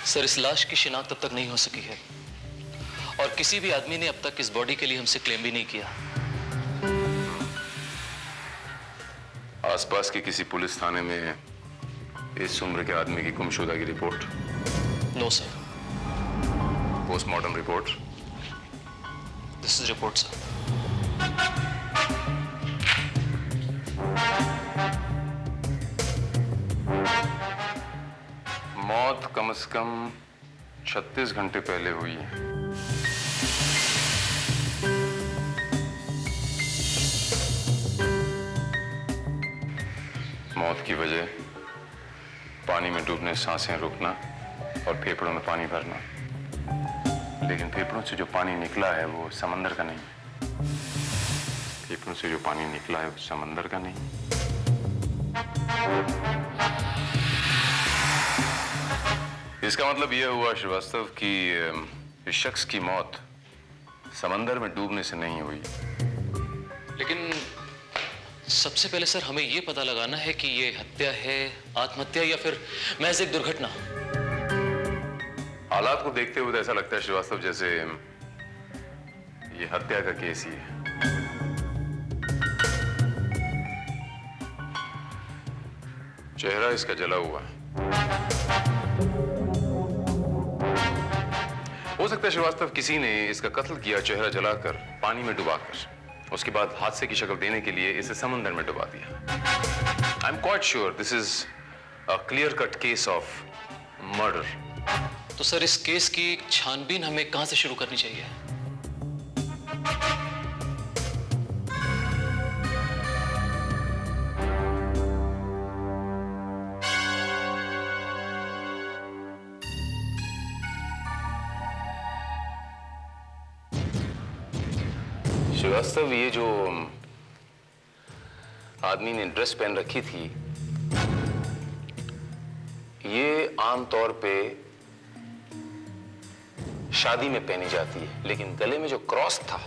Sir, इस लाश की शिनाख्त अब तक नहीं हो सकी है और किसी भी आदमी ने अब तक इस बॉडी के लिए हमसे क्लेम भी नहीं किया। आसपास के किसी पुलिस थाने में इस उम्र के आदमी की गुमशुदा की report? No sir. Postmortem report? This is report sir. मौत कम से कम 36 घंटे पहले हुई है। मौत की वजह पानी में डूबने से सांसें रुकना और फेफड़ों में पानी भरना, लेकिन फेफड़ों से जो पानी निकला है वो समंदर का नहीं। फेफड़ों से जो पानी निकला है वो समंदर का नहीं। इसका मतलब यह हुआ श्रीवास्तव कि इस शख्स की मौत समंदर में डूबने से नहीं हुई। लेकिन सबसे पहले सर हमें यह पता लगाना है कि ये हत्या है, आत्महत्या या फिर महज एक दुर्घटना। हालात को देखते हुए तो ऐसा लगता है श्रीवास्तव जैसे ये हत्या का केस ही है। चेहरा इसका जला हुआ है। हो सकता है श्रीवास्तव किसी ने इसका कत्ल किया चेहरा जलाकर, पानी में डुबाकर, उसके बाद हादसे की शक्ल देने के लिए इसे समंदर में डुबा दिया। आई am quite sure this is a clear cut case of murder. तो सर इस केस की छानबीन हमें कहां से शुरू करनी चाहिए? श्रीवास्तव, ये जो आदमी ने ड्रेस पहन रखी थी, ये आमतौर पे शादी में पहनी जाती है, लेकिन गले में जो क्रॉस था,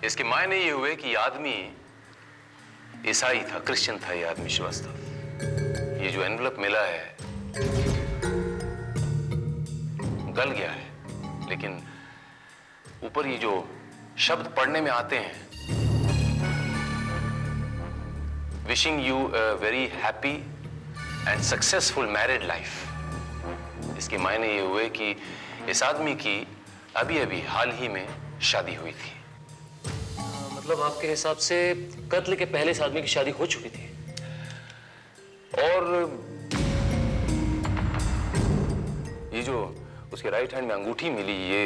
इसके मायने ये हुए कि ये आदमी ईसाई था, क्रिश्चियन था ये आदमी श्रीवास्तव। ये जो एनवलप मिला है गल गया है, लेकिन ऊपर ये जो शब्द पढ़ने में आते हैं, wishing you a very happy and successful married life, इसके मायने ये हुए कि इस आदमी की अभी अभी हाल ही में शादी हुई थी। मतलब आपके हिसाब से कत्ल के पहले इस आदमी की शादी हो चुकी थी? और ये जो उसके राइट हैंड में अंगूठी मिली, ये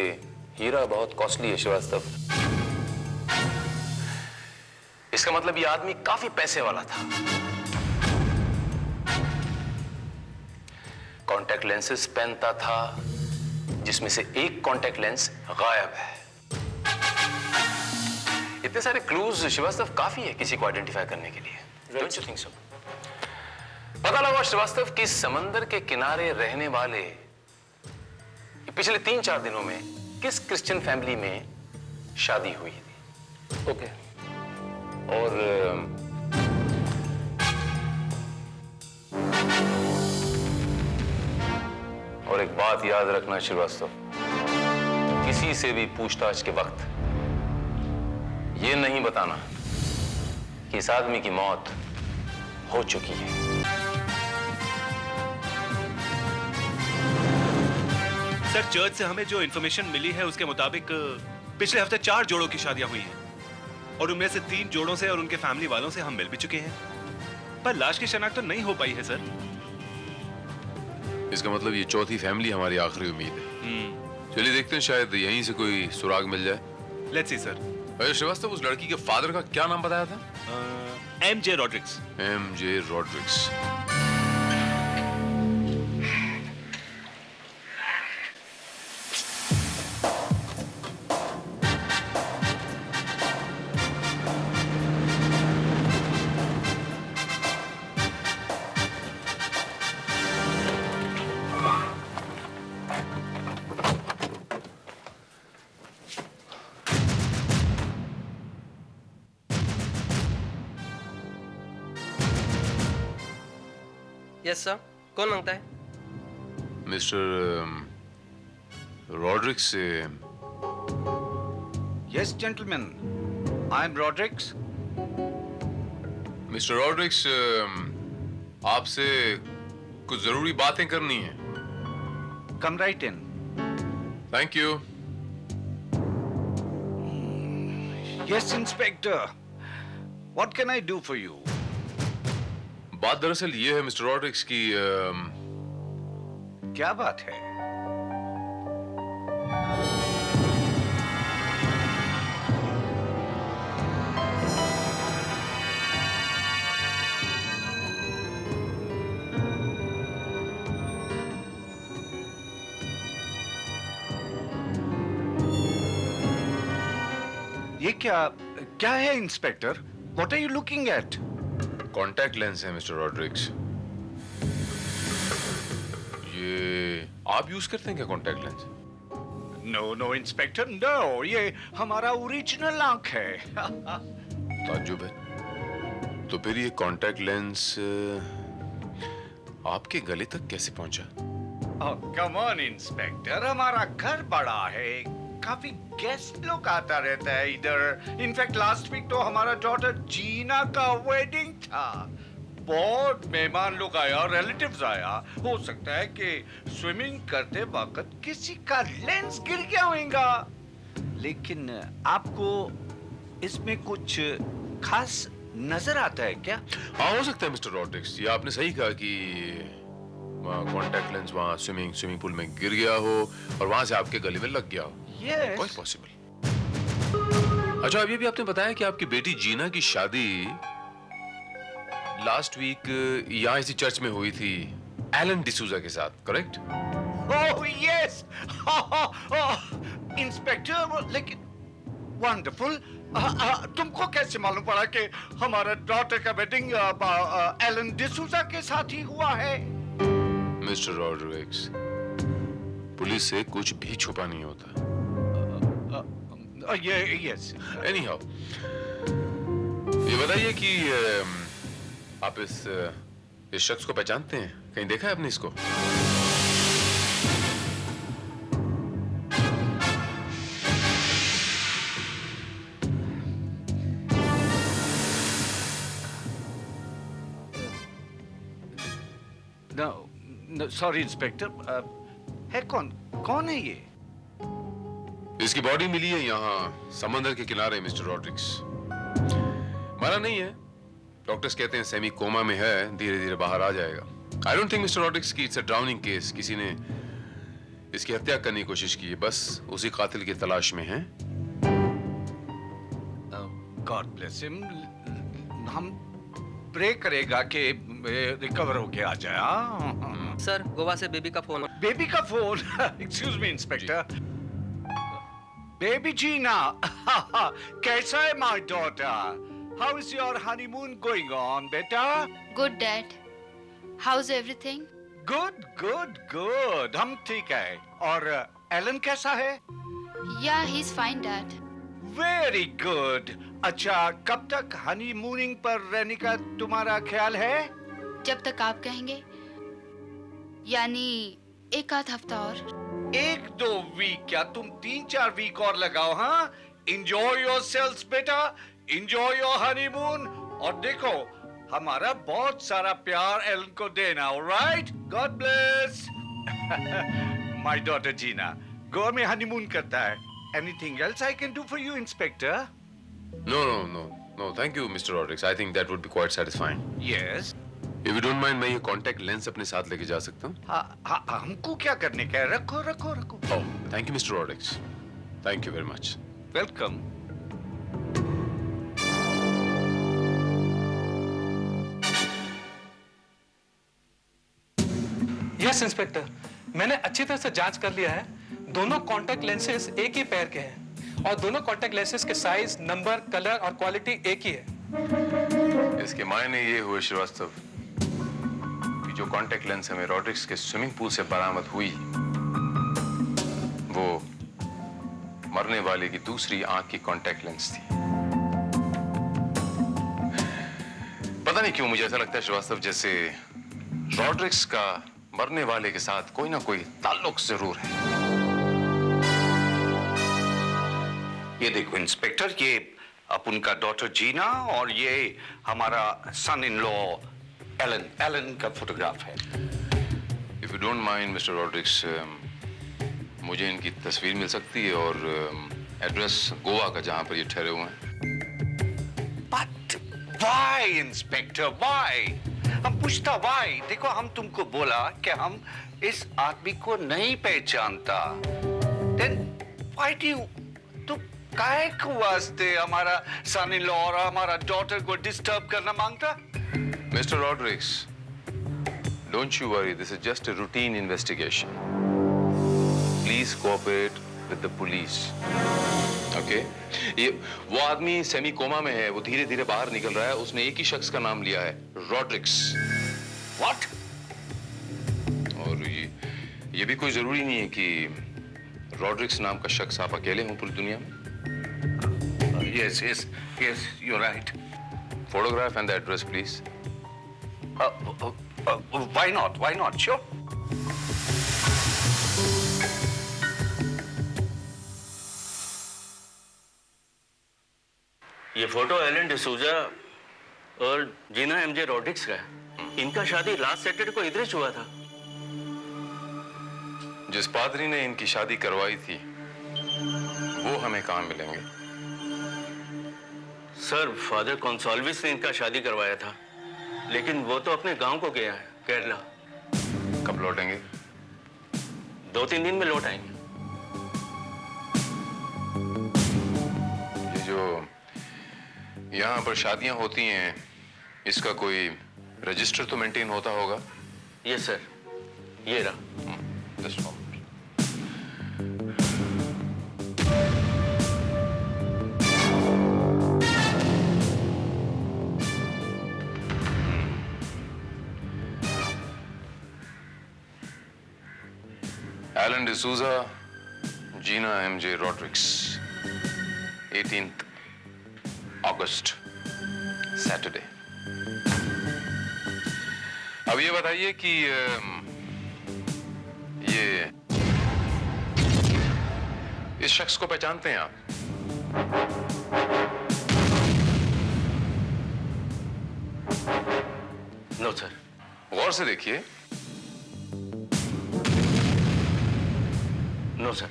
हीरा बहुत कॉस्टली है श्रीवास्तव। इसका मतलब ये आदमी काफी पैसे वाला था। कॉन्टैक्ट लेंसेस पहनता था, जिसमें से एक कॉन्टैक्ट लेंस गायब है। इतने सारे क्लूज श्रीवास्तव काफी है किसी को आइडेंटिफाई करने के लिए। Don't you think so? पता लगा श्रीवास्तव कि समंदर के किनारे रहने वाले पिछले 3-4 दिनों में किस क्रिश्चियन फैमिली में शादी हुई थी। ओके। और एक बात याद रखना श्रीवास्तव, किसी से भी पूछताछ के वक्त यह नहीं बताना कि इस आदमी की मौत हो चुकी है। सर, चर्च से हमें जो इन्फॉर्मेशन मिली है उसके मुताबिक पिछले हफ्ते 4 जोड़ों की शादियां हुई हैं और उनमें से 3 जोड़ों से और उनके फैमिली वालों से हम मिल भी चुके हैं, पर लाश की शनाख्त तो नहीं हो पाई है सर। इसका मतलब ये चौथी फैमिली हमारी आखिरी उम्मीद है। चलिए देखते हैं, शायद यहीं से कोई सुराग मिल जाए। Let's see sir. अरे श्रीवास्तव, उस लड़की के फादर का क्या नाम बताया था? MJ Rodrigues. MJ Rodrigues. Yes sir, कौन मांगता है? मिस्टर रॉड्रिक्स से Yes, gentlemen. I'm Rodrigues. Mister Rodrigues, आपसे कुछ जरूरी बातें करनी है। Come right in. Thank you. Yes, Inspector. What can I do for you? बात दरअसल ये है मिस्टर रॉड्रिक्स की क्या बात है? ये क्या है inspector? What are you looking at? Contact lens है मिस्टर रॉड्रिक्स। ये आप यूज करते हैं क्या contact lens? No, inspector, no. ये हमारा ओरिजिनल आंख है। ताज्जुब है। तो फिर ये कॉन्टैक्ट लेंस आपके गले तक कैसे पहुंचा? कम ऑन इंस्पेक्टर, हमारा घर बड़ा है, काफी गेस्ट लोग आता रहता है इधर। इनफैक्ट लास्ट वीक तो हमारा डॉटर जीना का वेडिंग था। बहुत मेहमान लोग आया, रिलेटिव्स आया। हो सकता है कि स्विमिंग करते वक्त किसी का लेंस गिर गया होगा। लेकिन आपको इसमें कुछ खास नजर आता है क्या? हाँ, हो सकता है मिस्टर रॉड्रिक्स। ये आपने सही कहा कि कॉन्टैक्ट लेंस वहाँ स्विमिंग पूल में गिर गया हो और वहां से आपके गले में लग गया हो। Yes. Quite possible. अच्छा, अभी भी आपने बताया कि आपकी बेटी जीना की शादी लास्ट वीक यहाँ इसी चर्च में हुई थी एलन डिसूजा के साथ, करेक्ट? Oh yes. इंस्पेक्टर, लेकिन वंडरफुल। तुमको कैसे मालूम पड़ा कि हमारा डॉटर का वेडिंग एलन डिसूजा के साथ ही हुआ है? मिस्टर रॉड्रिक्स, पुलिस से कुछ भी छुपा नहीं होता। Yes. Anyhow, ये बताइए कि आप इस शख्स को पहचानते हैं? कहीं देखा है आपने इसको? No, sorry inspector. है कौन है ये? इसकी बॉडी मिली है यहाँ समंदर के किनारे मिस्टर रॉड्रिक्स। मरा नहीं है, डॉक्टर्स कहते हैं सेमी कोमा में है, धीरे धीरे बाहर आ जाएगा। I don't think mister Rodrigues की इट्स अ ड्राउनिंग केस। किसी ने इसकी हत्या करने की कोशिश की है, बस उसी कातिल की तलाश में है। God bless him. हम प्रे करेगा कि रिकवर होके आ जाए। सर, गोवा से बेबी का फोन। बेबी का phone? Excuse me inspector. Baby Gina, कैसा है my daughter? How is your honeymoon going on बेटा? Good, Dad. How's everything? Good. हम ठीक है। और एलन कैसा है? Yeah, he's fine, Dad. Very good. अच्छा, कब तक हनीमूनिंग पर रहने का तुम्हारा ख्याल है? जब तक आप कहेंगे, यानी एक आध हफ्ता और। 1-2 वीक क्या, तुम 3-4 वीक और लगाओ। हाँ, इंजॉय योरसेल्व्स बेटा, इंजॉय योर हनीमून। और देखो, हमारा बहुत सारा प्यार एलन को देना। Alright, God bless. My daughter Gina Goa में हनीमून करता है। Anything else I can do for you inspector? No, thank you mister Rodricks. I think that would be quite satisfying. Yes. If you don't mind, मैं ये contact lens अपने साथ लेके जा सकता हूँ? हमको क्या करने का है? रखो। Oh, thank you mister Rodricks. Thank you very much. Welcome. Yes inspector, मैंने अच्छी तरह से जांच कर लिया है। दोनों कॉन्टैक्ट लेंसेज एक ही पेयर के हैं और दोनों कॉन्टैक्ट लेंसेज के साइज, नंबर, कलर और क्वालिटी एक ही है। इसके मायने ये हुए श्रीवास्तव कि जो कॉन्टैक्ट लेंस हमें रॉड्रिक्स के स्विमिंग पूल से बरामद हुई, वो मरने वाले की दूसरी आंख की कॉन्टैक्ट लेंस थी। पता नहीं क्यों मुझे ऐसा लगता है श्रीवास्तव, जैसे रॉड्रिक्स का मरने वाले के साथ कोई ना कोई ताल्लुक जरूर है। ये देखो इंस्पेक्टर, ये अपन का डॉटर जीना और ये हमारा सन इन लॉ एलन का फोटोग्राफ है। If you don't mind mister Rodrigues, मुझे इनकी तस्वीर मिल सकती है और एड्रेस गोवा का जहां पर ये ठहरे हुए हैं। But why inspector, why? हम पूछता वाई। देखो, हम तुमको बोला कि हम इस आदमी को नहीं पहचानता। देन व्हाई डू यू, तुम काहे को वास्ते हमारा सन इन लॉ और हमारा डॉटर को डिस्टर्ब करना मांगता? Mr. Rodrigues, don't you worry. This is just a routine investigation. Please cooperate with the police. Okay? ये वो आदमी सेमी कोमा में है, वो धीरे धीरे बाहर निकल रहा है। उसने एक ही शख्स का नाम लिया है, रॉड्रिक्स। What? और ये भी कोई जरूरी नहीं है कि रॉड्रिक्स नाम का शख्स आप अकेले हों पूरी दुनिया में। Yes, you're right. Photograph and the address, please. Why not? Sure. ये फोटो एलन डिसूजा और जीना एमजे रॉड्रिक्स का है। इनका शादी लास्ट सैटरडे को इधर हुआ था। जिस पादरी ने इनकी शादी करवाई थी, वो हमें कहाँ मिलेंगे? सर, फादर कॉन्सॉल्विस ने इनका शादी करवाया था, लेकिन वो तो अपने गांव को गया है, केरला। कब लौटेंगे? 2-3 दिन में लौट आएंगे। ये जो यहाँ पर शादियां होती हैं, इसका कोई रजिस्टर तो मेंटेन होता होगा? यस सर, ये रहा। Just a moment. Alan D'Souza, Gina M.J. Rodrigues, 18th August, Saturday. अब ये बताइए कि ये इस शख्स को पहचानते हैं आप? No sir. गौर से देखिए। No sir.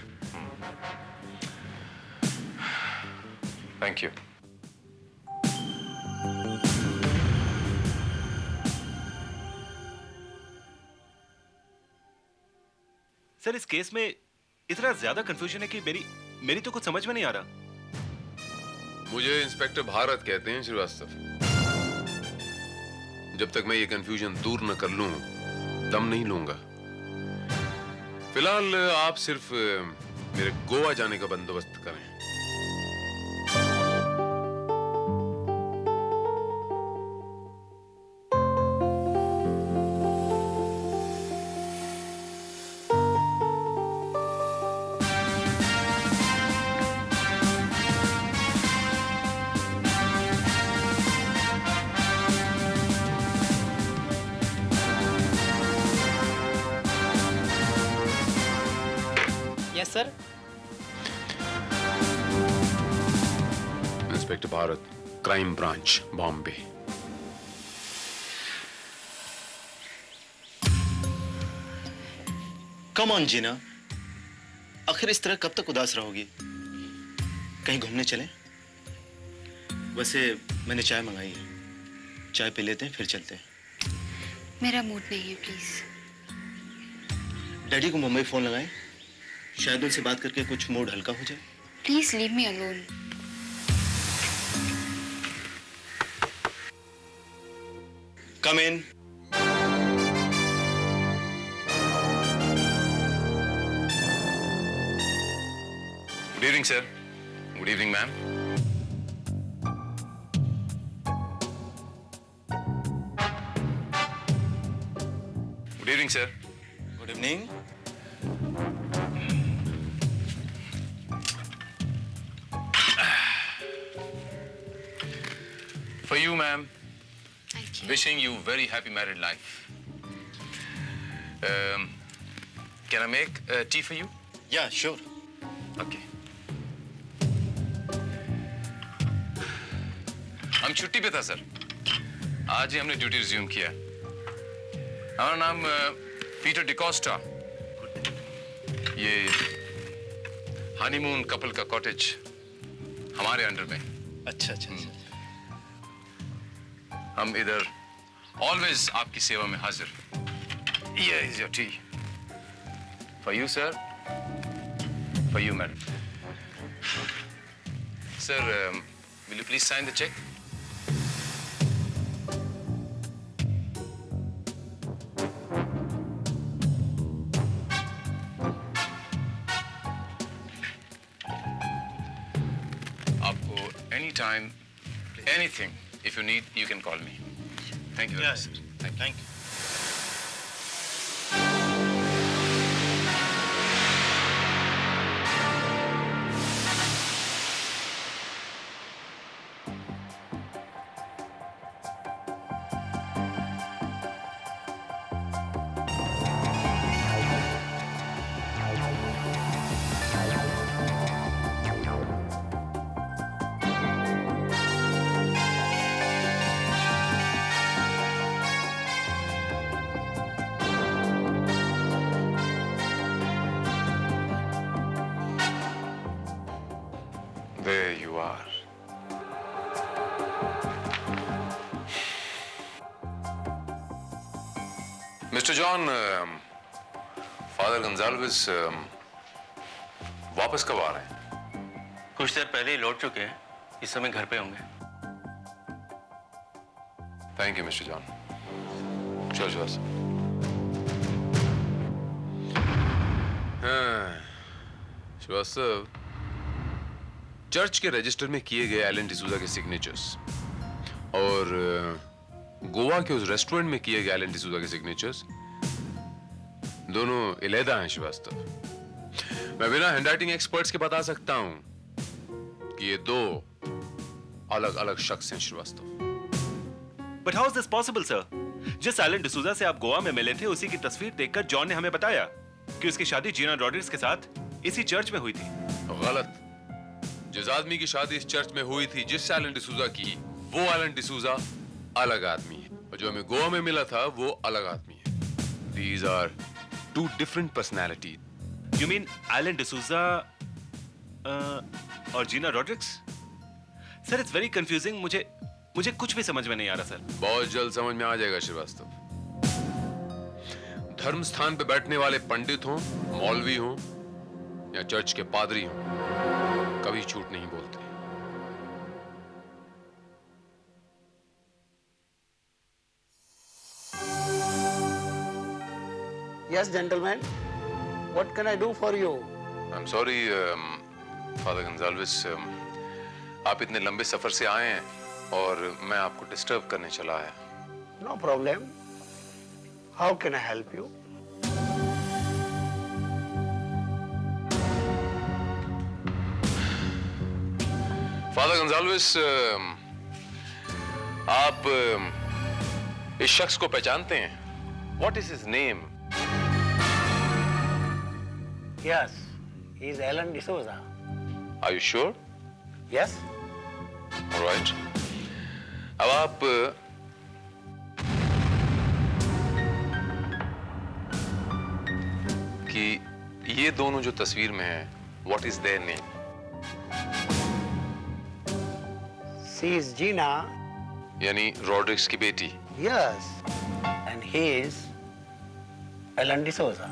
Thank you. Sir, इस केस में इतना ज्यादा कंफ्यूजन है कि मेरी तो कुछ समझ में नहीं आ रहा। मुझे इंस्पेक्टर भारत कहते हैं श्रीवास्तव। जब तक मैं ये कंफ्यूजन दूर न कर लूं, दम नहीं लूंगा। फिलहाल आप सिर्फ मेरे गोवा जाने का बंदोबस्त करें। Sir. Inspector Bharat, crime branch, Bombay. Come on Gina, आखिर इस तरह कब तक उदास रहोगी? कहीं घूमने चलें? वैसे मैंने चाय मंगाई है, चाय पी लेते हैं फिर चलते हैं। मेरा मूड नहीं है, प्लीज। डैडी को मुंबई फोन लगाएं, शायद उनसे बात करके कुछ मूड हल्का हो जाए। Please leave me alone. Come in. Good evening sir. Good evening ma'am. Good evening sir. Good evening. For you, ma'am. Thank you. Wishing you very happy married life. Can I make tea for you? Yeah, sure. Okay. हम छुट्टी पे था sir, आज ही हमने duty resume किया। हमारा नाम Peter D'Costa. ये हनीमून कपल का कॉटेज हमारे अंडर में। अच्छा अच्छा अच्छा। हम इधर ऑलवेज आपकी सेवा में हाजिर। Here is your tea. For you, sir. For you, madam. Sir, will you please sign the check? आपको anytime, anything, if you need, you can call me. Thank you very much, sir. Thank you. There you are. Mr. John, Father Gonzalez वापस कब आ रहे हैं? कुछ देर पहले ही लौट चुके हैं, इस समय घर पे होंगे। Thank you, Mr. John. चलो श्रीवास्तव। श्रीवास्तव, चर्च के रजिस्टर में किए गए एलन डिसूजा के सिग्नेचर्स और गोवा के उस रेस्टोरेंट में किए गए एलन डिसूजा के सिग्नेचर्स दोनों अलग हैं श्रीवास्तव। मैं बिना हैंडराइटिंग एक्सपर्ट्स के बता सकता हूं कि ये दो अलग अलग शख्स हैं Srivastava. But how is this possible, sir? जिस एलन डिसूजा से आप गोवा में मिले थे, उसी की तस्वीर देखकर जॉन ने हमें बताया कि उसकी शादी जीना रॉड्रिग्स के साथ इसी चर्च में हुई थी। गलत। जिस आदमी की शादी इस चर्च में हुई थी, जिस एलन डिसूजा की, वो एलन डिसूजा अलग आदमी है, और जो हमें गोवा में मिला था वो अलग आदमी है। These are two different personalities. You mean Alan D'Souza और Gina Rodrigues? Sir, it's very confusing. मुझे कुछ भी समझ में नहीं आ रहा, सर। बहुत जल्द समझ में आ जाएगा श्रीवास्तव। धर्म स्थान पे बैठने वाले पंडित हों, मौलवी हों या चर्च के पादरी हों, कभी झूठ नहीं बोलते। Yes, gentlemen. What can I do for you? I'm sorry, Father Gonzalez. आप इतने लंबे सफर से आए हैं और मैं आपको डिस्टर्ब करने चला आया। No problem. How can I help you? Father Gonzalez, आप इस शख्स को पहचानते हैं? What is his name? Yes, he is Alan D'Souza. Are you sure? Yes? All right. अब आप कि ये दोनों जो तस्वीर में हैं, what is their name? She is Gina. यानी रॉड्रिग्स की बेटी। Yes. And he is Alan D'Souza.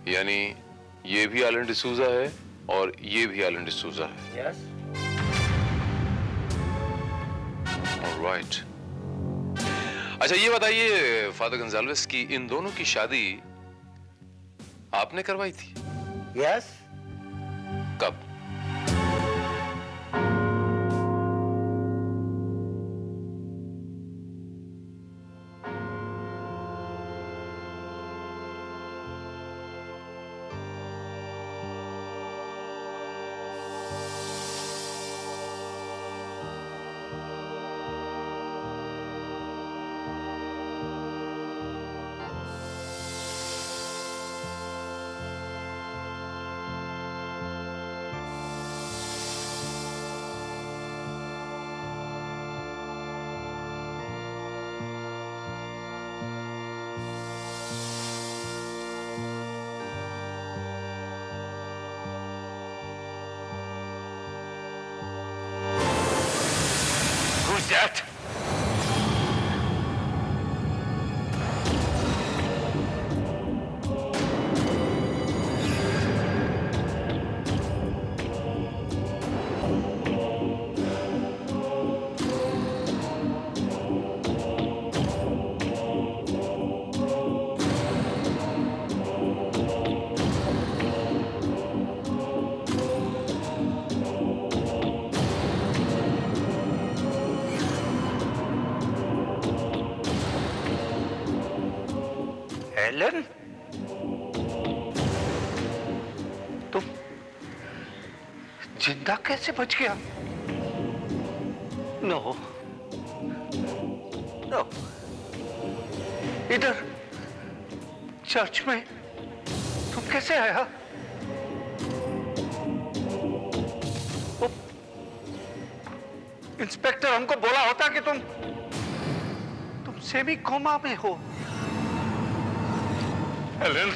यानी ये भी एलन डिसूजा है और ये भी एलन डिसूजा है। Yes? Alright. अच्छा, ये बताइए फादर गंजाल्वेस की इन दोनों की शादी आपने करवाई थी? Yes? कब? that? एलन, तुम जिंदा कैसे बच गया? नो नो, इधर चर्च में तुम कैसे आया? वो इंस्पेक्टर हमको बोला होता कि तुम सेमी कोमा में हो। एलन,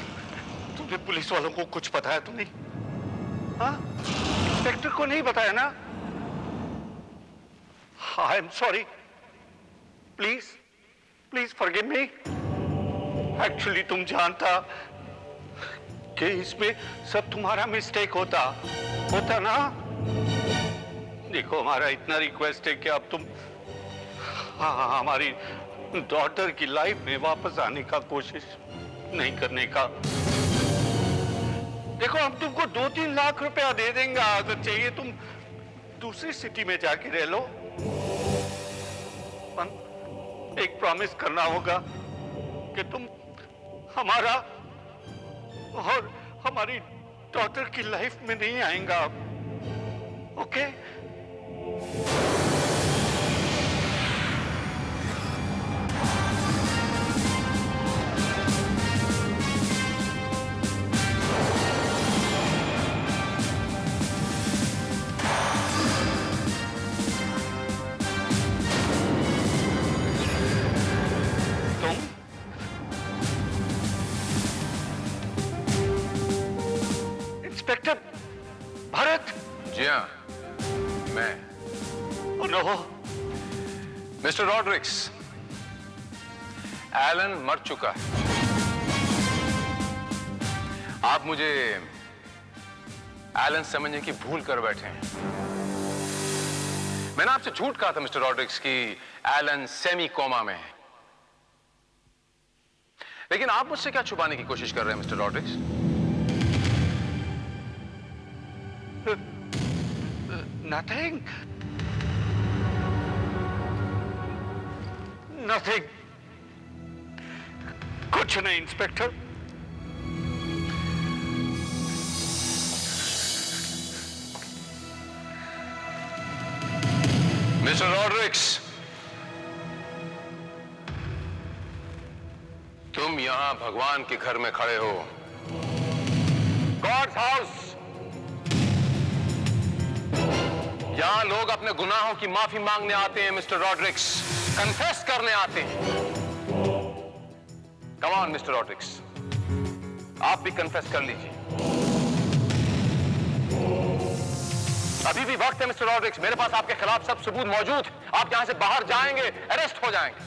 तुमने पुलिस वालों को कुछ बताया तो नहीं? हाँ, इंस्पेक्टर को नहीं बताया ना? I am sorry, please please forgive me. Actually तुम जानता कि इसमें सब तुम्हारा मिस्टेक होता ना? देखो, हमारा इतना रिक्वेस्ट है कि अब तुम हमारी डॉटर की लाइफ में वापस आने का कोशिश नहीं करने का। देखो, हम तुमको 2-3 लाख रुपया दे देंगे, अगर चाहिए तुम दूसरी सिटी में जाके रह लो। एक प्रॉमिस करना होगा कि तुम हमारा और हमारी डॉटर की लाइफ में नहीं आएगा, ओके? इंस्पेक्टर भारत? जी हाँ, मैं। नो, मिस्टर रॉड्रिक्स, एलन मर चुका है। आप मुझे एलन समझने की भूल कर बैठे हैं। मैंने आपसे झूठ कहा था मिस्टर रॉड्रिक्स कि एलन सेमी कोमा में है, लेकिन आप मुझसे क्या छुपाने की कोशिश कर रहे हैं मिस्टर रॉड्रिक्स? Nothing. Nothing. कुछ नहीं इंस्पेक्टर। मिस्टर रॉड्रिक्स, तुम यहां भगवान के घर में खड़े हो, गॉड्स हाउस। यहां लोग अपने गुनाहों की माफी मांगने आते हैं मिस्टर रॉड्रिक्स, कन्फेस करने आते हैं। कम ऑन मिस्टर रॉड्रिक्स, आप भी कन्फेस कर लीजिए। अभी भी वक्त है मिस्टर रॉड्रिक्स, मेरे पास आपके खिलाफ सब सबूत मौजूद। आप यहां से बाहर जाएंगे, अरेस्ट हो जाएंगे।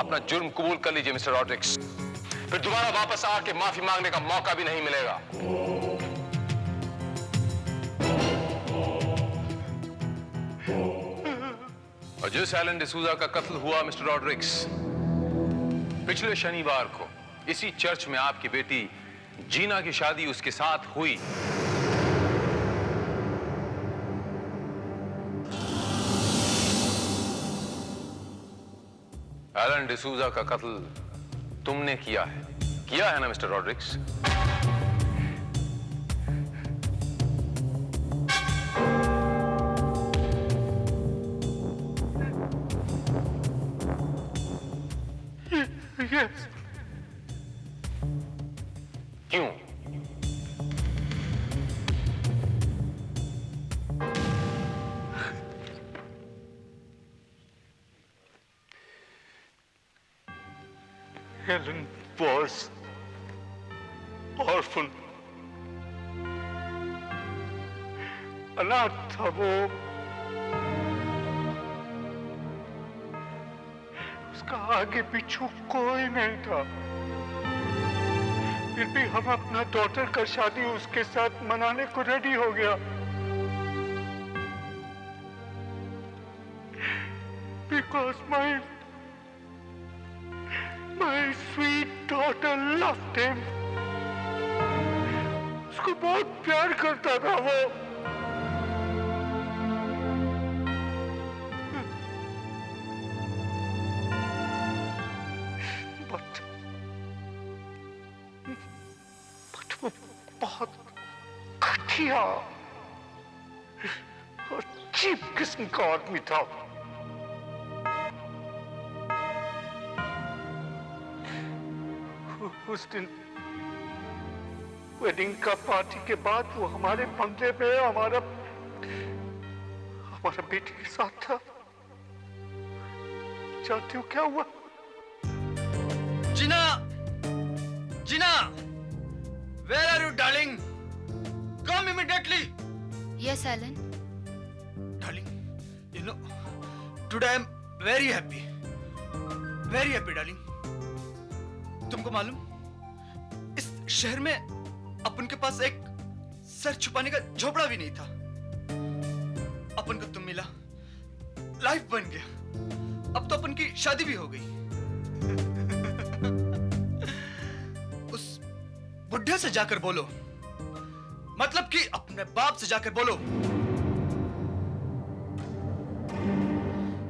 अपना जुर्म कबूल कर लीजिए मिस्टर रॉड्रिक्स, फिर दोबारा वापस आके माफी मांगने का मौका भी नहीं मिलेगा। और जिस एलन डिसूजा का कत्ल हुआ मिस्टर रॉड्रिक्स, पिछले शनिवार को इसी चर्च में आपकी बेटी जीना की शादी उसके साथ हुई। एलन डिसूजा का कत्ल तुमने किया है ना मिस्टर रॉड्रिक्स? Yes. क्यों? Helen was orphan. अनाथ था वो। उसका आगे पीछू कोई नहीं था। फिर भी हम अपना डॉटर का शादी उसके साथ मनाने को रेडी हो गया। Because my sweet daughter loved him. उसको बहुत प्यार करता था वो। But वो बहुत घटिया और चीप किस्म का आदमी था। उस दिन वेडिंग का पार्टी के बाद वो हमारे बंगले पे हमारा बेटी के साथ था। जानती हो क्या हुआ? जीना, जीना, where are you, darling? Come immediately. Yes, Alan. Darling, you know, today I am very happy, darling. तुमको मालूम, इस शहर में अपन के पास एक सर छुपाने का झोपड़ा भी नहीं था। अपन को तुम मिला, लाइफ बन गया। अब तो अपन की शादी भी हो गई। उस बुढ़े से जाकर बोलो, मतलब कि अपने बाप से जाकर बोलो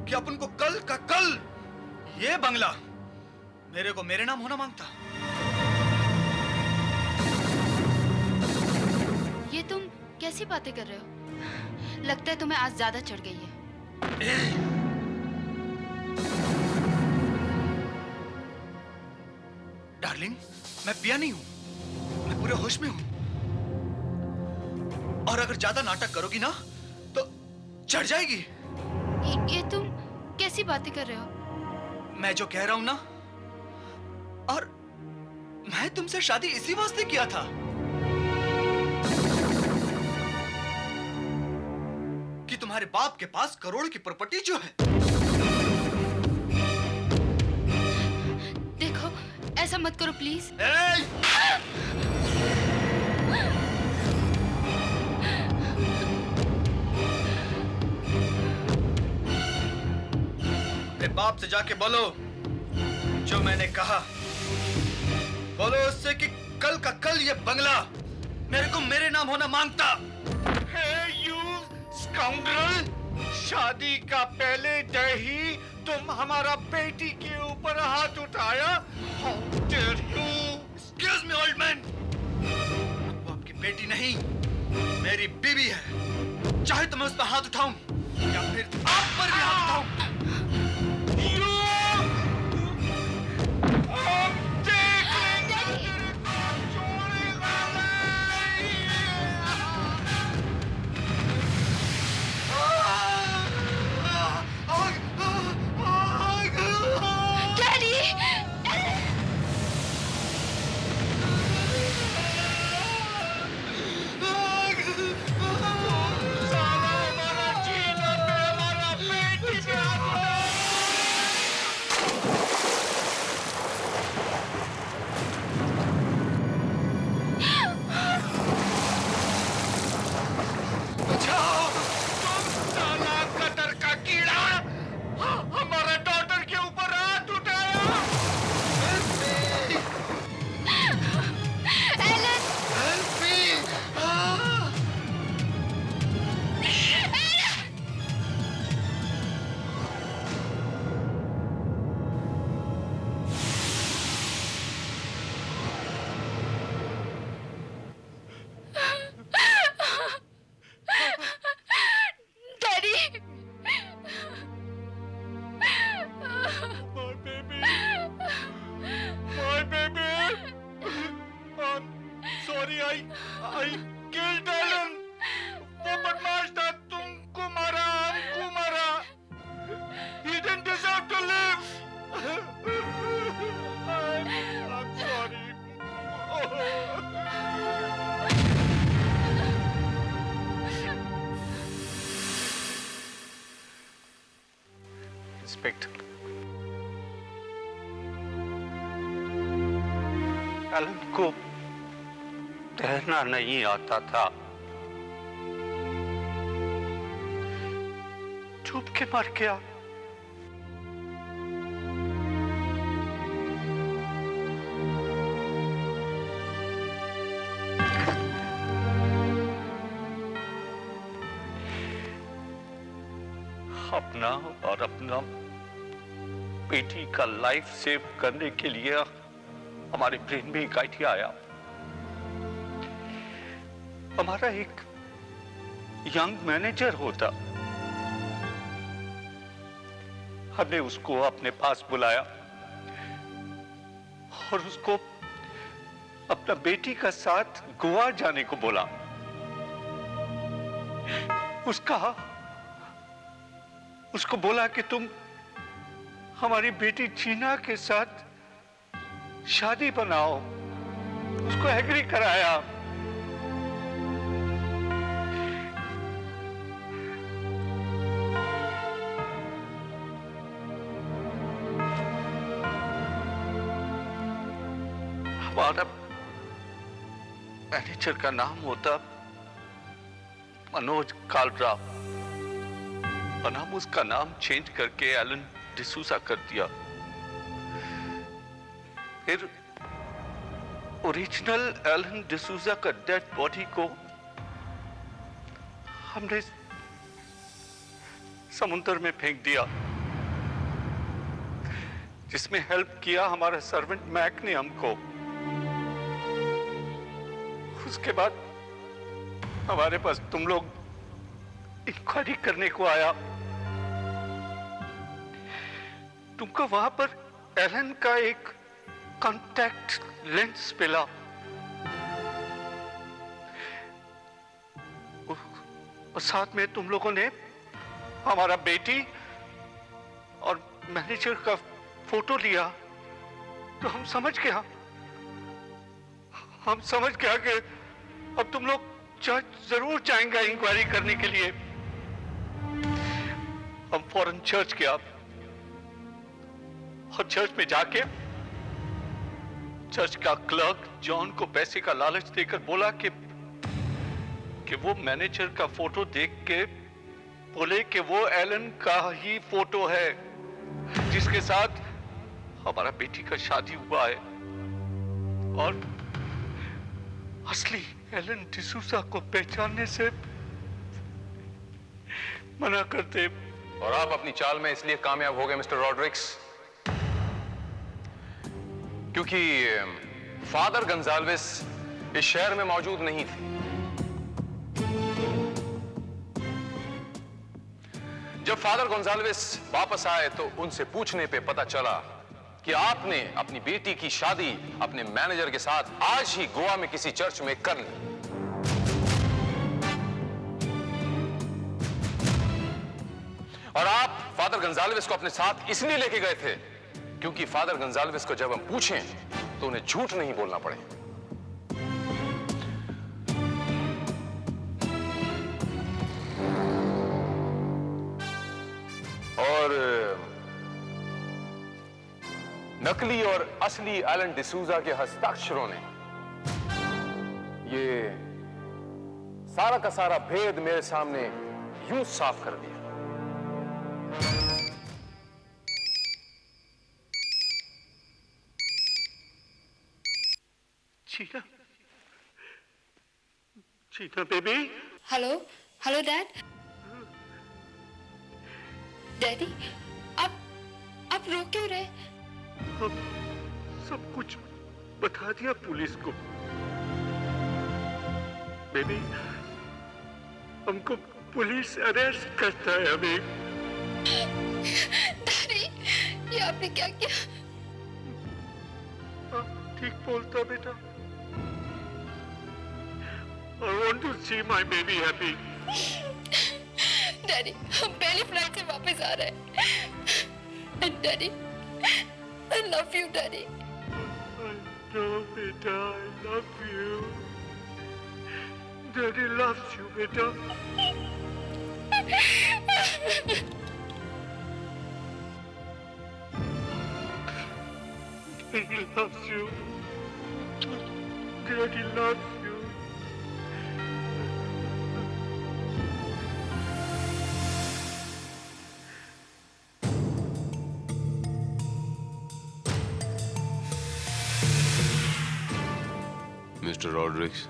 कि अपन को कल का कल ये बंगला मेरे को मेरे नाम होना मांगता। ये तुम कैसी बातें कर रहे हो? लगता है तुम्हें आज ज्यादा चढ़ गई है। डार्लिंग, मैं पिया नहीं हूं, मैं पूरे होश में हूं। और अगर ज्यादा नाटक करोगी ना तो चढ़ जाएगी। ये तुम कैसी बातें कर रहे हो? मैं जो कह रहा हूं ना, और मैं तुमसे शादी इसी वास्ते किया था कि तुम्हारे बाप के पास करोड़ की प्रॉपर्टी जो है। देखो, ऐसा मत करो प्लीज। अपने बाप से जाके बोलो जो मैंने कहा। बोलो उससे कि कल का कल ये बंगला मेरे को मेरे नाम होना मांगता। Hey, you scoundrel! शादी का पहले दिन ही तुम हमारा बेटी के ऊपर हाथ उठाया। How dare you! Excuse me, old man. वो आपकी बेटी नहीं, मेरी बीवी है। चाहे तो मैं उस पर हाथ उठाऊं या फिर आप पर भी हाथ उठाऊं। इंस्पेक्टर। एलन को तैरना नहीं आता था, डूब के मर गया। अपना और अपना बेटी का लाइफ सेव करने के लिए हमारे ब्रेन में एक आइडिया आया। हमारा एक यंग मैनेजर होता, हमने उसको अपने पास बुलाया और उसको अपना बेटी का साथ गोवा जाने को बोला। उसको बोला कि तुम हमारी बेटी जीना के साथ शादी बनाओ। उसको एग्री कराया। हमारा मैनेजर का नाम होता मनोज कालरा, और हम उसका नाम चेंज करके एलन डिसूजा कर दिया। फिर ओरिजिनल एलन डिसूजा का डेड बॉडी को हमने समुद्र में फेंक दिया, जिसमें हेल्प किया हमारा सर्वेंट मैक ने हमको। उसके बाद हमारे पास तुम लोग इंक्वायरी करने को आया। तुमको वहां पर एलन का एक कॉन्टैक्ट लेंस मिला। और साथ में तुम लोगों ने हमारा बेटी और मैनेजर का फोटो लिया। तो हम समझ गया कि अब तुम लोग चर्च जरूर जाएंगे इंक्वायरी करने के लिए। हम फौरन चर्च गया और चर्च में जाके चर्च का क्लर्क जॉन को पैसे का लालच देकर बोला कि वो मैनेजर का फोटो देख के बोले कि वो एलन का ही फोटो है जिसके साथ हमारा बेटी का शादी हुआ है, और असली एलन डिसूजा को पहचानने से मना करते। और आप अपनी चाल में इसलिए कामयाब हो गए मिस्टर रॉड्रिक्स क्योंकि फादर गंजाल्वेस इस शहर में मौजूद नहीं थे। जब फादर गोंजाल्वेस वापस आए तो उनसे पूछने पे पता चला कि आपने अपनी बेटी की शादी अपने मैनेजर के साथ आज ही गोवा में किसी चर्च में कर ली। और आप फादर गोंजाल्वेस को अपने साथ इसलिए लेके गए थे क्योंकि फादर गोंजाल्वेस को जब हम पूछें तो उन्हें झूठ नहीं बोलना पड़े। और नकली और असली एलन डिसूजा के हस्ताक्षरों ने ये सारा का सारा भेद मेरे सामने यूं साफ कर दिया। चीना बेबी। Hello dad. डैडी आप रो क्यों रहे? हम सब कुछ बता दिया पुलिस को। बेबी, हमको पुलिस अरेस्ट करता है अभी। डैडी, ये आपने क्या किया? ठीक बोलता बेटा। I want to see my baby happy. Daddy, हम पहली फ्लाइट से वापस आ रहे हैं। Daddy, I love you, daddy. I know, बेटा, I love you. Daddy loves you, बेटा। He loves you. Daddy loves you. Mister Rodrigues,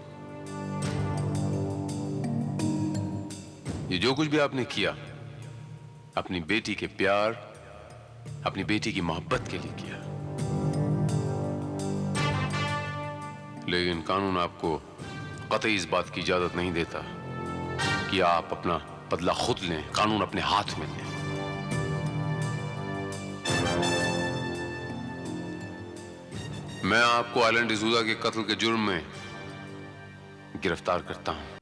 ये जो कुछ भी आपने किया अपनी बेटी के प्यार, अपनी बेटी की मोहब्बत के लिए किया, लेकिन कानून आपको कतई इस बात की इजाजत नहीं देता कि आप अपना बदला खुद लें, कानून अपने हाथ में लें। मैं आपको आइलैंड डिसूजा के कत्ल के जुर्म में गिरफ्तार करता हूं।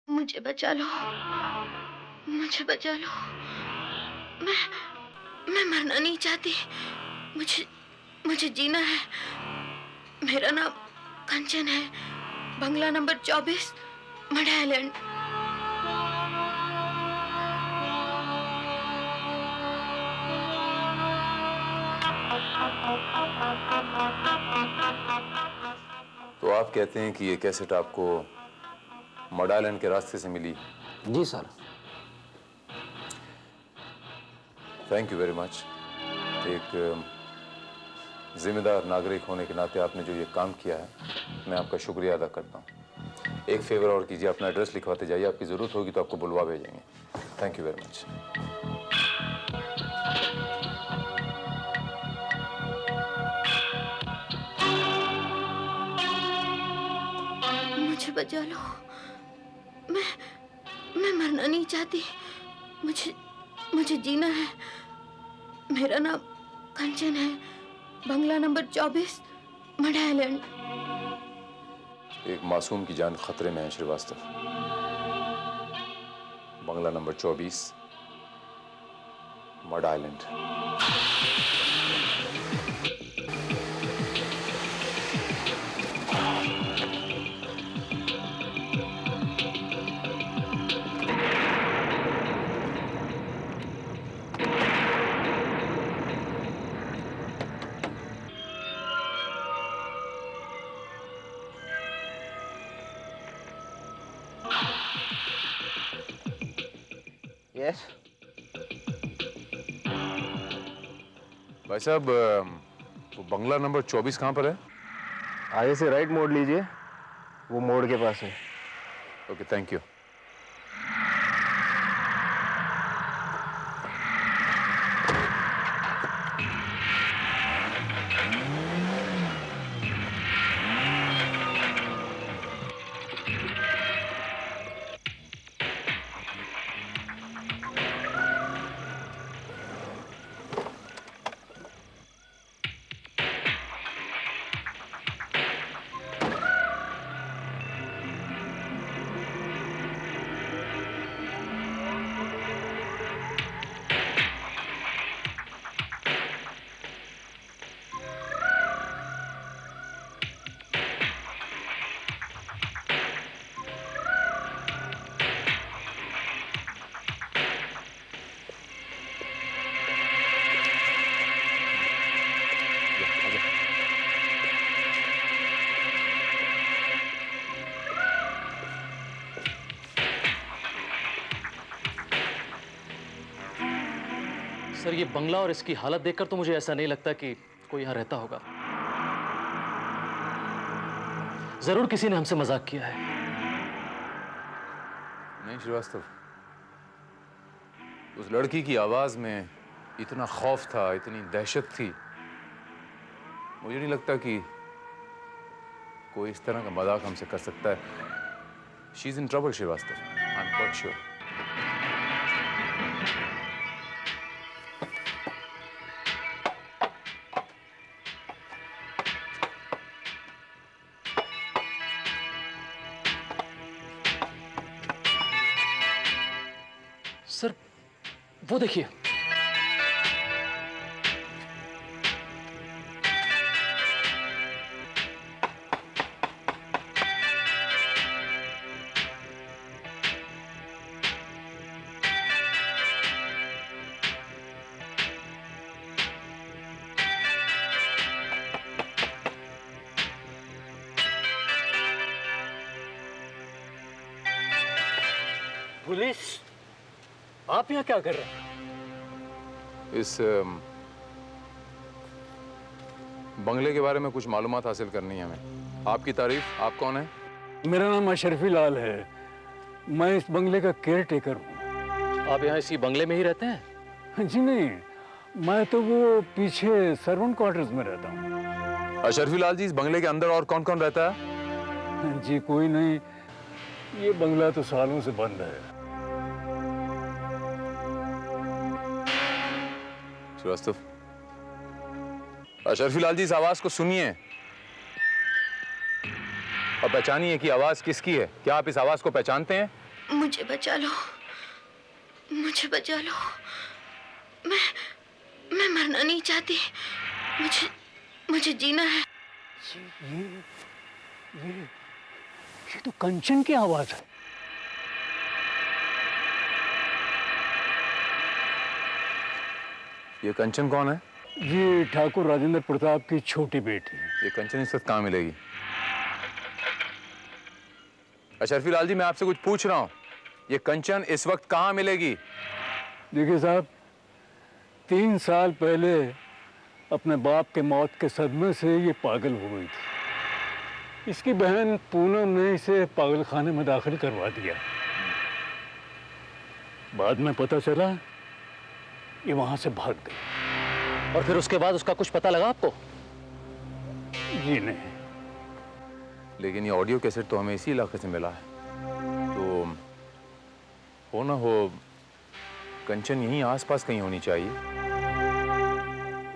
मुझे बचा लो, मुझे बचा लो। मैं मरना नहीं चाहती। मुझे जीना है। मेरा नाम कंचन है, बंगला नंबर 24, मड आइलैंड। तो आप कहते हैं कि ये कैसेट आपको मड आइलैंड के रास्ते से मिली? जी sir. Thank you very much. एक जिम्मेदार नागरिक होने के नाते आपने जो ये काम किया है, मैं आपका शुक्रिया अदा करता हूँ। एक फेवर और कीजिए, अपना एड्रेस लिखवाते जाइए, आपकी ज़रूरत होगी तो आपको बुलवा भेजेंगे। Thank you very much. मुझे बचा लो। मैं मरना नहीं चाहती। मुझे जीना है। मेरा नाम कंचन है, बंगला नंबर 24, मड आइलैंड। एक मासूम की जान खतरे में है श्रीवास्तव। बंगला नंबर 24, मड आइलैंड। यस भाई साहब, वो बंगला नंबर 24 कहाँ पर है? आगे से राइट मोड़ लीजिए, वो मोड़ के पास है। Okay, thank you. सर, ये बंगला और इसकी हालत देखकर तो मुझे ऐसा नहीं लगता कि कोई यहाँ रहता होगा। जरूर किसी ने हमसे मजाक किया है। नहीं श्रीवास्तव, उस लड़की की आवाज में इतना खौफ था, इतनी दहशत थी, मुझे नहीं लगता कि कोई इस तरह का मजाक हमसे कर सकता है। She is in trouble Srivastava, I am quite sure. Sir, वो देखिए। पुलिस, आप यहाँ क्या कर रहे हैं? इस बंगले के बारे में कुछ मालूमात हासिल करनी है हमें। आपकी तारीफ। आप कौन है? मेरा नाम अशरफी लाल है। मैं इस बंगले का केयर टेकर हूँ। आप यहाँ इसी बंगले में ही रहते हैं? जी नहीं, मैं तो वो पीछे सर्वेंट क्वार्टर्स में रहता हूँ। अशरफी लाल जी, इस बंगले के अंदर और कौन कौन रहता है? जी कोई नहीं, ये बंगला तो सालों से बंद है। श्रीवास्तव, अशरफी लाल जी, इस आवाज को सुनिए और पहचानिए कि आवाज किसकी है। क्या आप इस आवाज को पहचानते हैं? मुझे बचा लो, मुझे बचा लो। मैं मरना नहीं चाहती। मुझे जीना है। ये तो कंचन की आवाज है। ये कंचन कौन है? ये ठाकुर राजेंद्र प्रताप की छोटी बेटी। ये कंचन इस वक्त कहाँ मिलेगी? अशरफी लाल जी, मैं आपसे कुछ पूछ रहा हूँ। ये कंचन इस वक्त कहाँ मिलेगी? देखिए साहब, 3 साल पहले अपने बाप के मौत के सदमे से ये पागल हो गई थी। इसकी बहन पूनम ने इसे पागलखाने में दाखिल करवा दिया। बाद में पता चला ये वहां से भाग गई। और फिर उसके बाद उसका कुछ पता लगा आपको? जी नहीं। लेकिन ये ऑडियो कैसेट तो हमें इसी इलाके से मिला है, तो हो ना हो कंचन यहीं आसपास कहीं होनी चाहिए।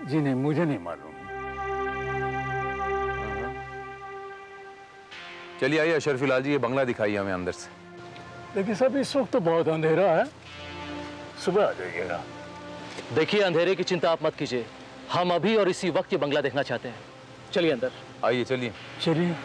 जी नहीं, मुझे नहीं मालूम। चलिए आइए अशरफी लाल जी, ये बंगला दिखाइए हमें अंदर से। देखिए साहब, इस वक्त तो बहुत अंधेरा है, सुबह आ जाइएगा। देखिए, अंधेरे की चिंता आप मत कीजिए। हम अभी और इसी वक्त ये बंगला देखना चाहते हैं। चलिए अंदर। आइए, चलिए चलिए।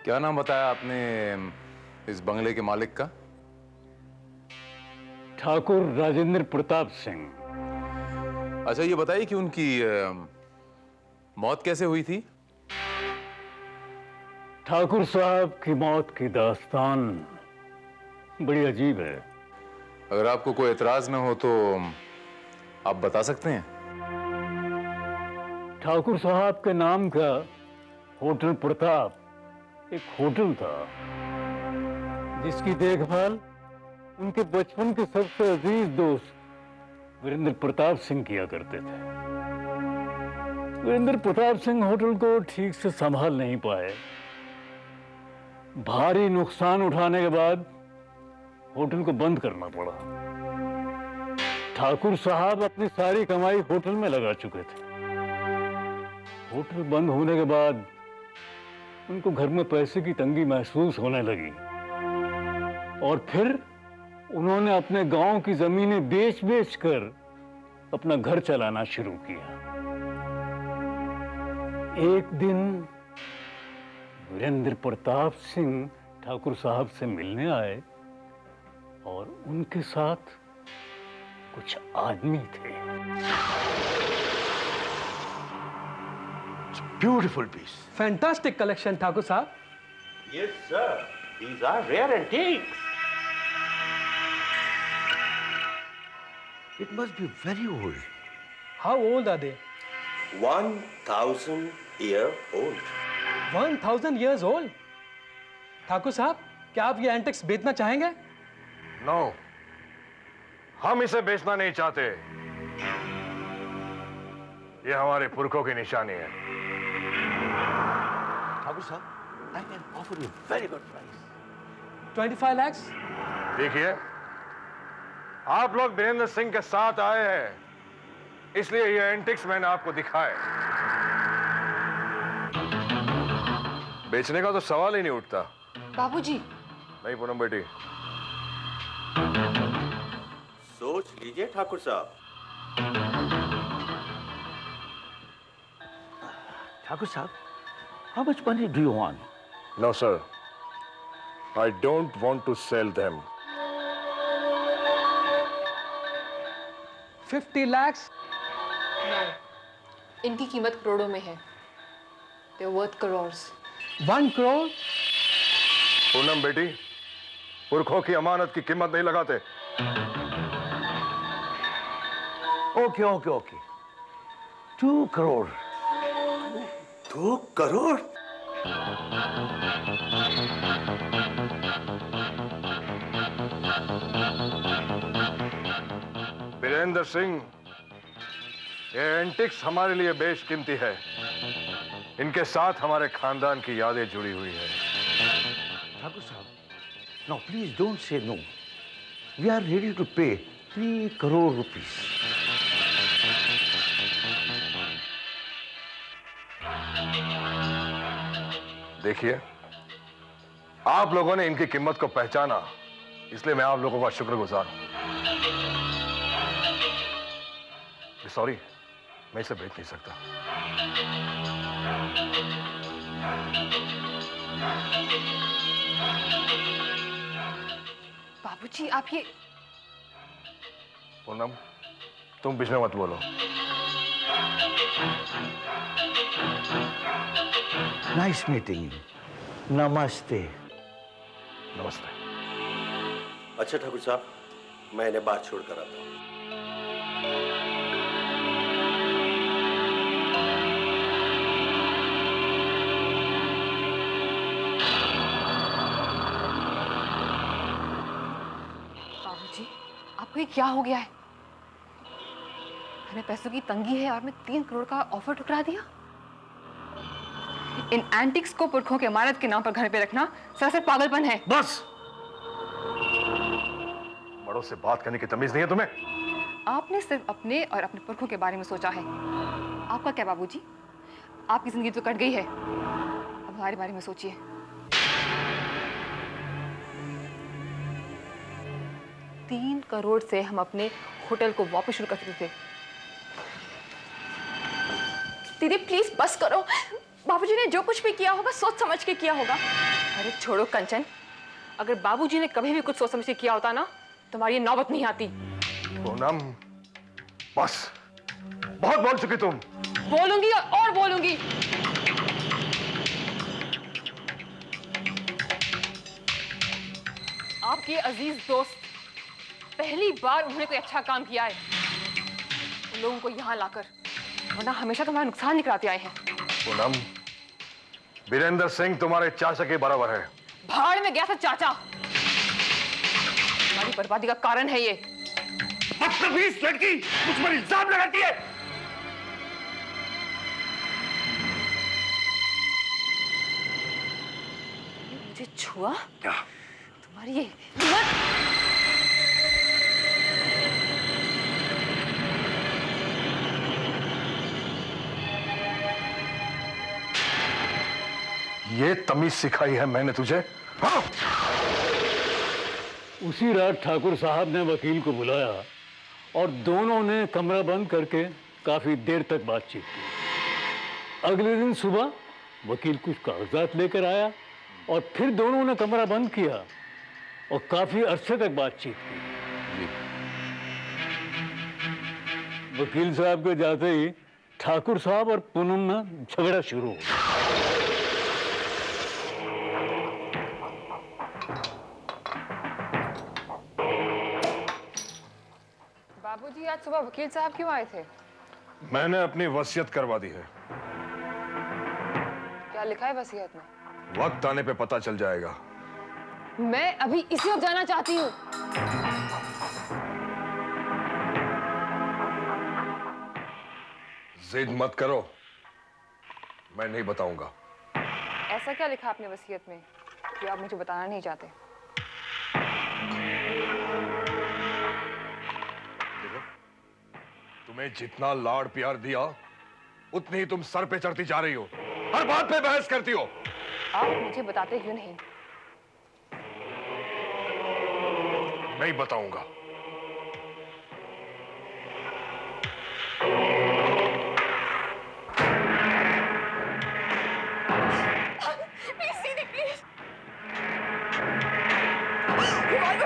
क्या नाम बताया आपने इस बंगले के मालिक का? ठाकुर राजेंद्र प्रताप सिंह। अच्छा, ये बताइए कि उनकी मौत कैसे हुई थी? ठाकुर साहब की मौत की दास्तान बड़ी अजीब है। अगर आपको कोई एतराज न हो तो आप बता सकते हैं। ठाकुर साहब के नाम का होटल प्रताप एक होटल था, जिसकी देखभाल उनके बचपन के सबसे अजीज दोस्त वीरेंद्र प्रताप सिंह किया करते थे। वीरेंद्र प्रताप सिंह होटल को ठीक से संभाल नहीं पाए। भारी नुकसान उठाने के बाद होटल को बंद करना पड़ा। ठाकुर साहब अपनी सारी कमाई होटल में लगा चुके थे। होटल बंद होने के बाद उनको घर में पैसे की तंगी महसूस होने लगी और फिर उन्होंने अपने गांव की जमीनें बेच कर अपना घर चलाना शुरू किया। एक दिन वीरेंद्र प्रताप सिंह ठाकुर साहब से मिलने आए और उनके साथ कुछ आदमी थे। beautiful piece. Fantastic collection Thakur साहब. Yes, sir. These are rare antiques. It must be very old. How old are they? 1,000-year-old. 1,000 years old. Thakur साहब, क्या आप ये एंटिक्स बेचना चाहेंगे? नो, हम इसे बेचना नहीं चाहते. ये हमारे पुरखों की निशानी है. ठाकुर साहब, I can offer you very good price. 25 lakhs? देखिए, आप लोग वीरेंद्र सिंह के साथ आए हैं, इसलिए ये एंटिक्स मैंने आपको दिखाए. बेचने का तो सवाल ही नहीं उठता. बाबूजी. नहीं पूनम बेटी. सोच लीजिए ठाकुर साहब. ठाकुर साहब, how much money do you want? No, sir. I don't want to sell them. 50 lakhs? इनकी कीमत करोड़ों में है. They're worth crores. 1 crore? Poonam बेटी, पुरखों की अमानत की कीमत नहीं लगाते. Okay, okay, okay. 2 crore. 2 crore? Virendra Singh, ये एंटिक्स हमारे लिए बेशकीमती है. इनके साथ हमारे खानदान की यादें जुड़ी हुई है. ठाकुर साहब, now please don't say no. We are ready to pay 3 crore rupees. देखिए, आप लोगों ने इनकी कीमत को पहचाना, इसलिए मैं आप लोगों का शुक्रगुजार हूं. सॉरी, मैं इसे बेच नहीं सकता. बाबूजी, आप ये पूनम, तुम बीच में मत बोलो. Nice meeting you. Namaste. नमस्ते. अच्छा ठाकुर साहब, मैं इन्हें बात छोड़कर आता हूँ. बाबूजी, आपको ये क्या हो गया है? हमें पैसों की तंगी है और मैं 3 करोड़ का ऑफर ठुकरा दिया. इन एंटिक्स को पुरखों के अमानत के नाम पर घर पे रखना सरासर पागलपन है. बस, बड़ों से बात करने की तमीज नहीं है तुम्हें? आपने सिर्फ अपने और अपने पुरखों के बारे में सोचा है. आपका क्या बाबूजी? आपकी जिंदगी तो कट गई है, अब हमारे बारे में सोचिए. तीन करोड़ से हम अपने होटल को वापस शुरू कर सकते थे. दीदी प्लीज बस करो. बाबूजी ने जो कुछ भी किया होगा सोच समझ के किया होगा. अरे छोड़ो कंचन, अगर बाबूजी ने कभी भी कुछ सोच समझ के किया होता ना, तुम्हारी ये नौबत नहीं आती. पूनम, बस, बहुत बोल चुकी तुम. बोलूंगी और बोलूंगी. आपके अजीज दोस्त, पहली बार उन्होंने कोई अच्छा काम किया है उन लोगों को यहाँ लाकर, वरना हमेशा तुम्हारा नुकसान निकलाते आए हैं. पूनम, वीरेंद्र सिंह तुम्हारे चाचा के बराबर है. भाड़ में गया था चाचा. तुम्हारी बर्बादी का कारण है ये. बदतमीज लड़की, मुझ पर इल्जाम लगाती है. मुझे छुआ? क्या? तुम्हारी ये ये तमीज सिखाई है मैंने तुझे? हाँ? उसी रात ठाकुर साहब ने वकील को बुलाया और दोनों ने कमरा बंद करके काफी देर तक बातचीत की. अगले दिन सुबह वकील कुछ कागजात लेकर आया और फिर दोनों ने कमरा बंद किया और काफी अरसे तक बातचीत की. वकील साहब के जाते ही ठाकुर साहब और पूनम में झगड़ा शुरू हो गया। बाबूजी आज सुबह वकील साहब क्यों आए थे? मैंने अपनी वसीयत करवा दी है। क्या लिखा है वसीयत में? वक्त आने पे पता चल जाएगा। मैं अभी इसी वक्त जाना चाहती हूँ। जिद मत करो, मैं नहीं बताऊंगा। ऐसा क्या लिखा आपने वसीयत में कि आप मुझे बताना नहीं चाहते? देखो, तुम्हें जितना लाड़ प्यार दिया उतनी ही तुम सर पे चढ़ती जा रही हो, हर बात पे बहस करती हो। आप मुझे बताते क्यों नहीं? नहीं बताऊंगा।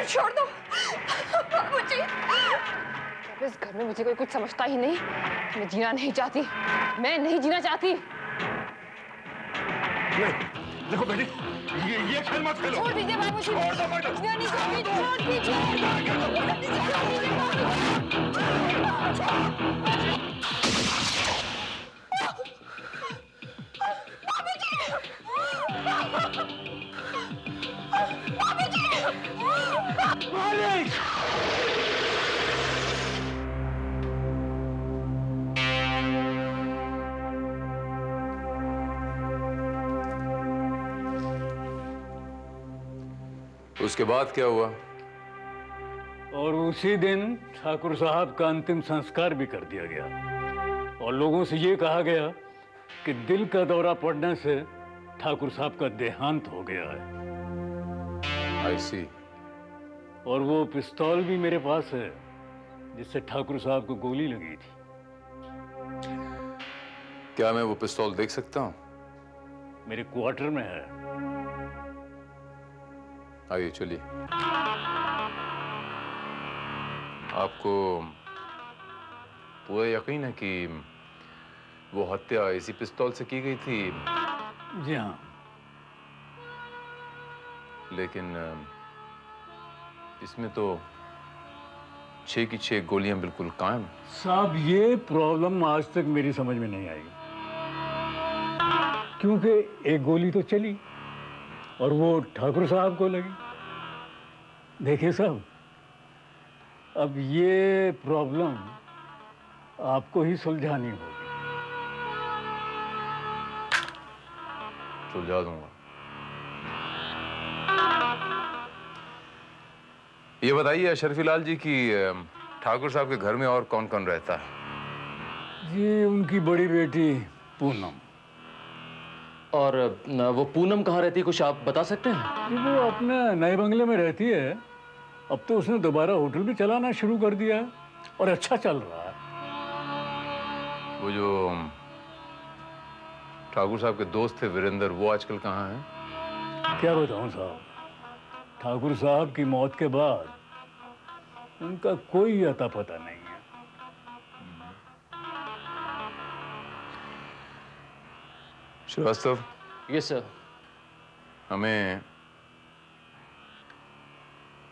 छोड़ दो बाबूजी। अब इस घर में मुझे कोई कुछ समझता ही नहीं। मैं जीना नहीं चाहती, मैं नहीं जीना चाहती। नहीं, देखो बेटी, ये खेल मत खेलो। छोड़ दीजिए बाबूजी। छोड़ दो बेटा। जीना नहीं चाहती, छोड़ उसके बाद क्या हुआ? और उसी दिन ठाकुर साहब का अंतिम संस्कार भी कर दिया गया और लोगों से ये कहा गया कि दिल का दौरा पड़ने से ठाकुर साहब का देहांत हो गया है। आई सी। और वो पिस्तौल भी मेरे पास है जिससे ठाकुर साहब को गोली लगी थी। क्या मैं वो पिस्तौल देख सकता हूँ? मेरे क्वार्टर में है। आइए चलिए। आपको पूरा यकीन है कि वो हत्या इसी पिस्तौल से की गई थी? जी हाँ। लेकिन इसमें तो 6 की 6 गोलियां बिल्कुल कायम। साहब, ये प्रॉब्लम आज तक मेरी समझ में नहीं आई, क्योंकि एक गोली तो चली और वो ठाकुर साहब को लगी। देखिए साहब, अब ये प्रॉब्लम आपको ही सुलझानी होगी। सुलझा दूंगा। ये बताइए अशरफी लाल जी की ठाकुर साहब के घर में और कौन कौन रहता है? जी, उनकी बड़ी बेटी पूनम। और वो पूनम कहाँ रहती है, कुछ आप बता सकते हैं? जी, वो अपने नए बंगले में रहती है। अब तो उसने दोबारा होटल भी चलाना शुरू कर दिया है और अच्छा चल रहा है। वो जो ठाकुर साहब के दोस्त थे वीरेंद्र, वो आजकल कहाँ हैं? क्या बताऊं साहब, ठाकुर साहब की मौत के बाद उनका कोई अता पता नहीं है। श्रीवास्तव। Yes sir. हमें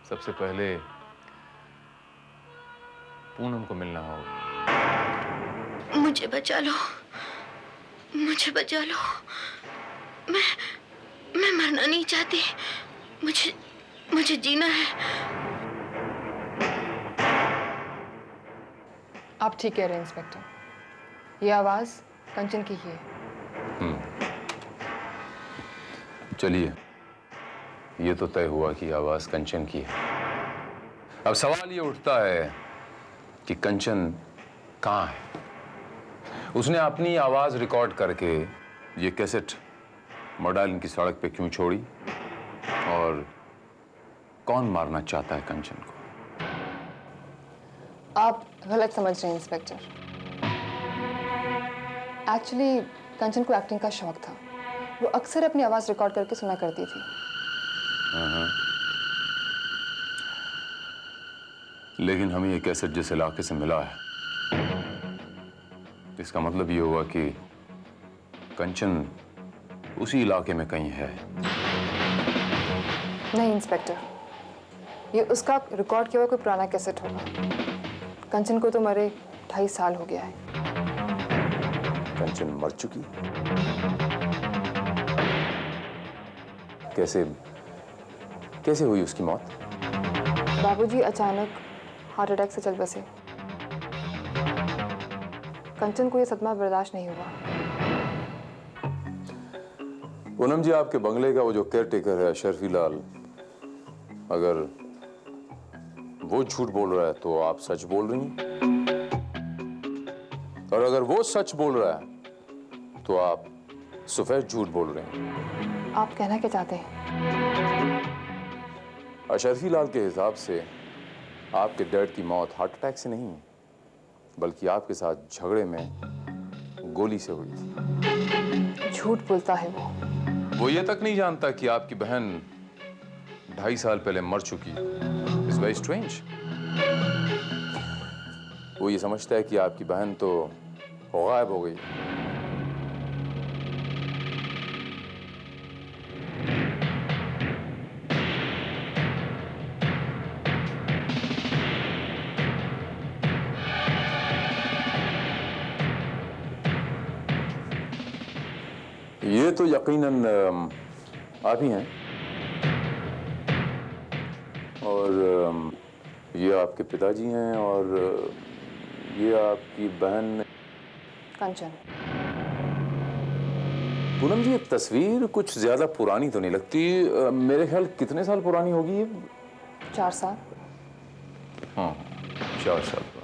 सबसे पहले पूनम को मिलना होगा। मुझे बचा लो, मुझे बचा लो। मैं मरना नहीं चाहती। मुझे जीना है। आप ठीक कह रहे हैं इंस्पेक्टर, ये आवाज कंचन की ही है। चलिए, ये तो तय हुआ कि आवाज कंचन की है। अब सवाल ये उठता है कि कंचन कहाँ है? उसने अपनी आवाज रिकॉर्ड करके ये कैसेट मॉडल की सड़क पे क्यों छोड़ी? और कौन मारना चाहता है कंचन को? आप गलत समझ रहे हैं इंस्पेक्टर। एक्चुअली कंचन को एक्टिंग का शौक था। वो अक्सर अपनी आवाज रिकॉर्ड करके सुना करती थी। लेकिन हमें ये कैसेट जिस इलाके से मिला है, इसका मतलब ये हुआ कि कंचन उसी इलाके में कहीं है। नहीं इंस्पेक्टर, ये उसका रिकॉर्ड किया हुआ कोई पुराना कैसेट होगा। कंचन को तो मरे 2.5 साल हो गया है। कंचन मर चुकी? कैसे हुई उसकी मौत? बाबूजी अचानक हार्ट अटैक से चल बसे। कंचन को ये सदमा बर्दाश्त नहीं हुआ। पूनम जी, आपके बंगले का वो जो केयरटेकर है शर्फी लाल, अगर वो झूठ बोल रहा है तो आप सच बोल रही हैं, और अगर वो सच बोल रहा है तो आप सफेद झूठ बोल रहे हैं। आप कहना क्या चाहते हैं? अशरफी लाल के हिसाब से आपके डैड की मौत हार्ट अटैक से नहीं, बल्कि आपके साथ झगड़े में गोली से हुई थी। झूठ बोलता है वो ये तक नहीं जानता कि आपकी बहन 2.5 साल पहले मर चुकी। It's very strange. वो ये समझता है कि आपकी बहन तो गायब हो गई। ये तो यकीनन आप ही हैं, और ये आपके पिताजी हैं, और ये आपकी बहन कंचन। पूनम जी, ये तस्वीर कुछ ज्यादा पुरानी तो नहीं लगती। मेरे ख्याल कितने साल पुरानी होगी ये? 4 साल। हाँ, 4 साल पुरानी।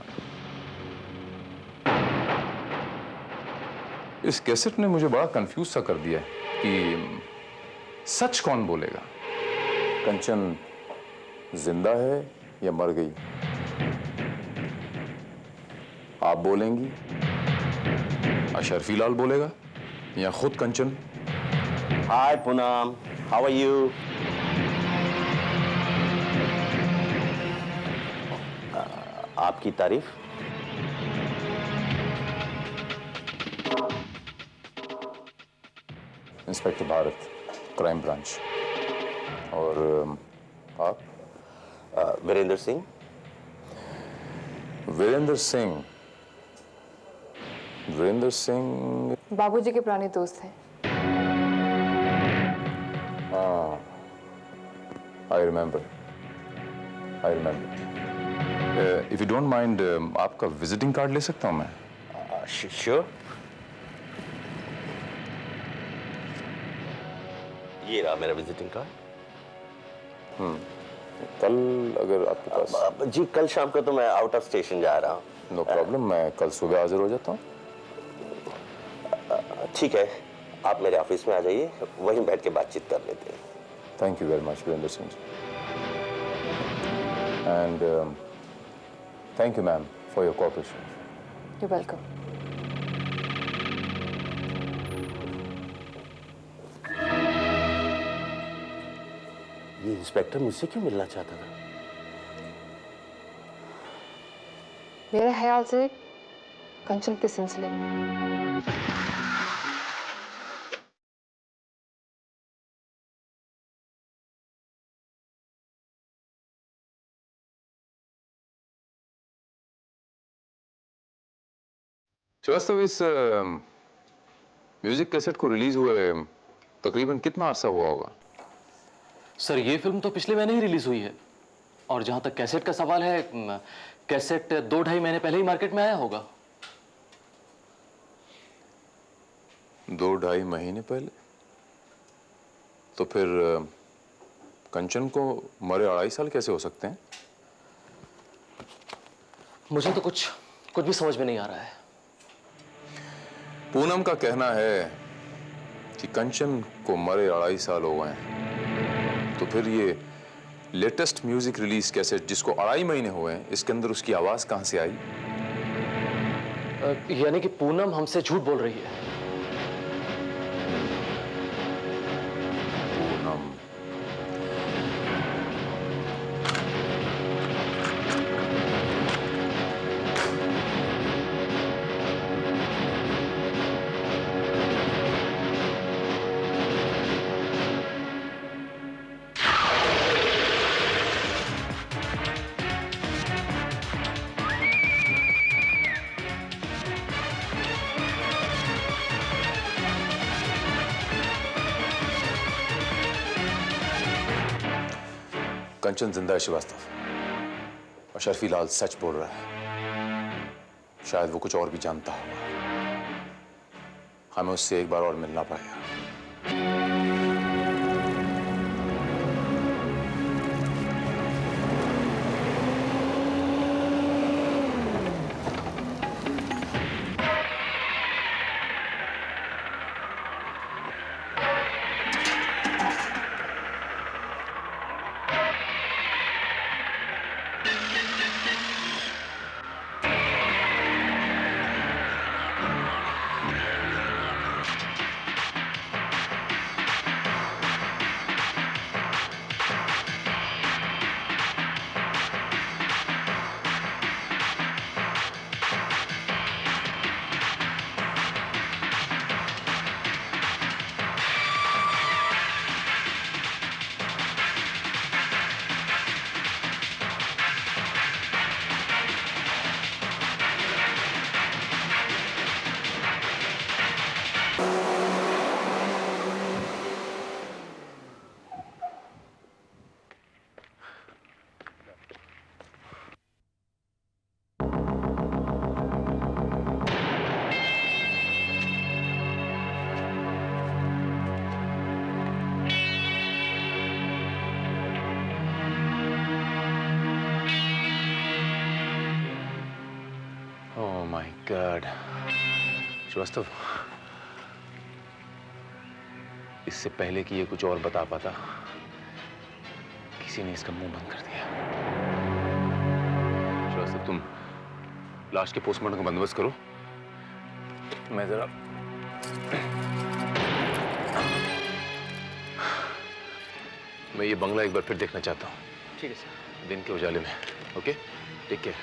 इस कैसेट ने मुझे बड़ा कंफ्यूज सा कर दिया कि सच कौन बोलेगा। कंचन जिंदा है या मर गई? आप बोलेंगी, अशरफी लाल बोलेगा, या खुद कंचन? हाय पूनम, हाउ आर यू? आपकी तारीफ। Inspector Bharat, crime branch. और आप? वीरेंद्र सिंह। वीरेंद्र सिंह? वीरेंद्र सिंह बाबूजी के पुराने दोस्त हैं। हाँ, I remember. If you don't mind, आपका विजिटिंग कार्ड ले सकता हूं मैं? श्योर। ये रहा मेरा विजिटिंग कार्ड। कल अगर आपके पास? जी कल शाम को तो मैं आउट ऑफ स्टेशन जा रहा हूँ। नो प्रॉब्लम, मैं कल सुबह हाजिर हो जाता हूँ। ठीक है, आप मेरे ऑफिस में आ जाइए, वहीं बैठ के बातचीत कर लेते हैं। Thank you very much Virendra Singh ji, and thank you ma'am for your cooperation. You welcome. ये इंस्पेक्टर मुझसे क्यों मिलना चाहता था? मेरे ख्याल से कंचन के सिलसिले में। श्रीवास्तव, इस म्यूजिक कैसेट को रिलीज हुए तकरीबन कितना अर्सा हुआ होगा? सर, ये फिल्म तो पिछले महीने ही रिलीज हुई है, और जहां तक कैसेट का सवाल है, कैसेट 2-2.5 महीने पहले ही मार्केट में आया होगा। 2-2.5 महीने पहले? तो फिर कंचन को मरे 2.5 साल कैसे हो सकते हैं? मुझे तो कुछ भी समझ में नहीं आ रहा है। पूनम का कहना है कि कंचन को मरे 2.5 साल हो गए हैं, तो फिर ये लेटेस्ट म्यूजिक रिलीज कैसेट जिसको 2.5 महीने हुए हैं, इसके अंदर उसकी आवाज कहां से आई? यानी कि पूनम हमसे झूठ बोल रही है। पूनम? कंचन जिंदा है श्रीवास्तव, और शर्फी लाल सच बोल रहा है। शायद वो कुछ और भी जानता होगा। हमें उससे एक बार और मिलना पड़ेगा। गॉड, श्रीवास्तव, इससे पहले कि ये कुछ और बता पाता, किसी ने इसका मुंह बंद कर दिया। श्रीवास्तव, तुम लाश के पोस्टमार्टम का बंदोबस्त करो, मैं जरा मैं ये बंगला एक बार फिर देखना चाहता हूँ। ठीक है सर। दिन के उजाले में। Okay, take care.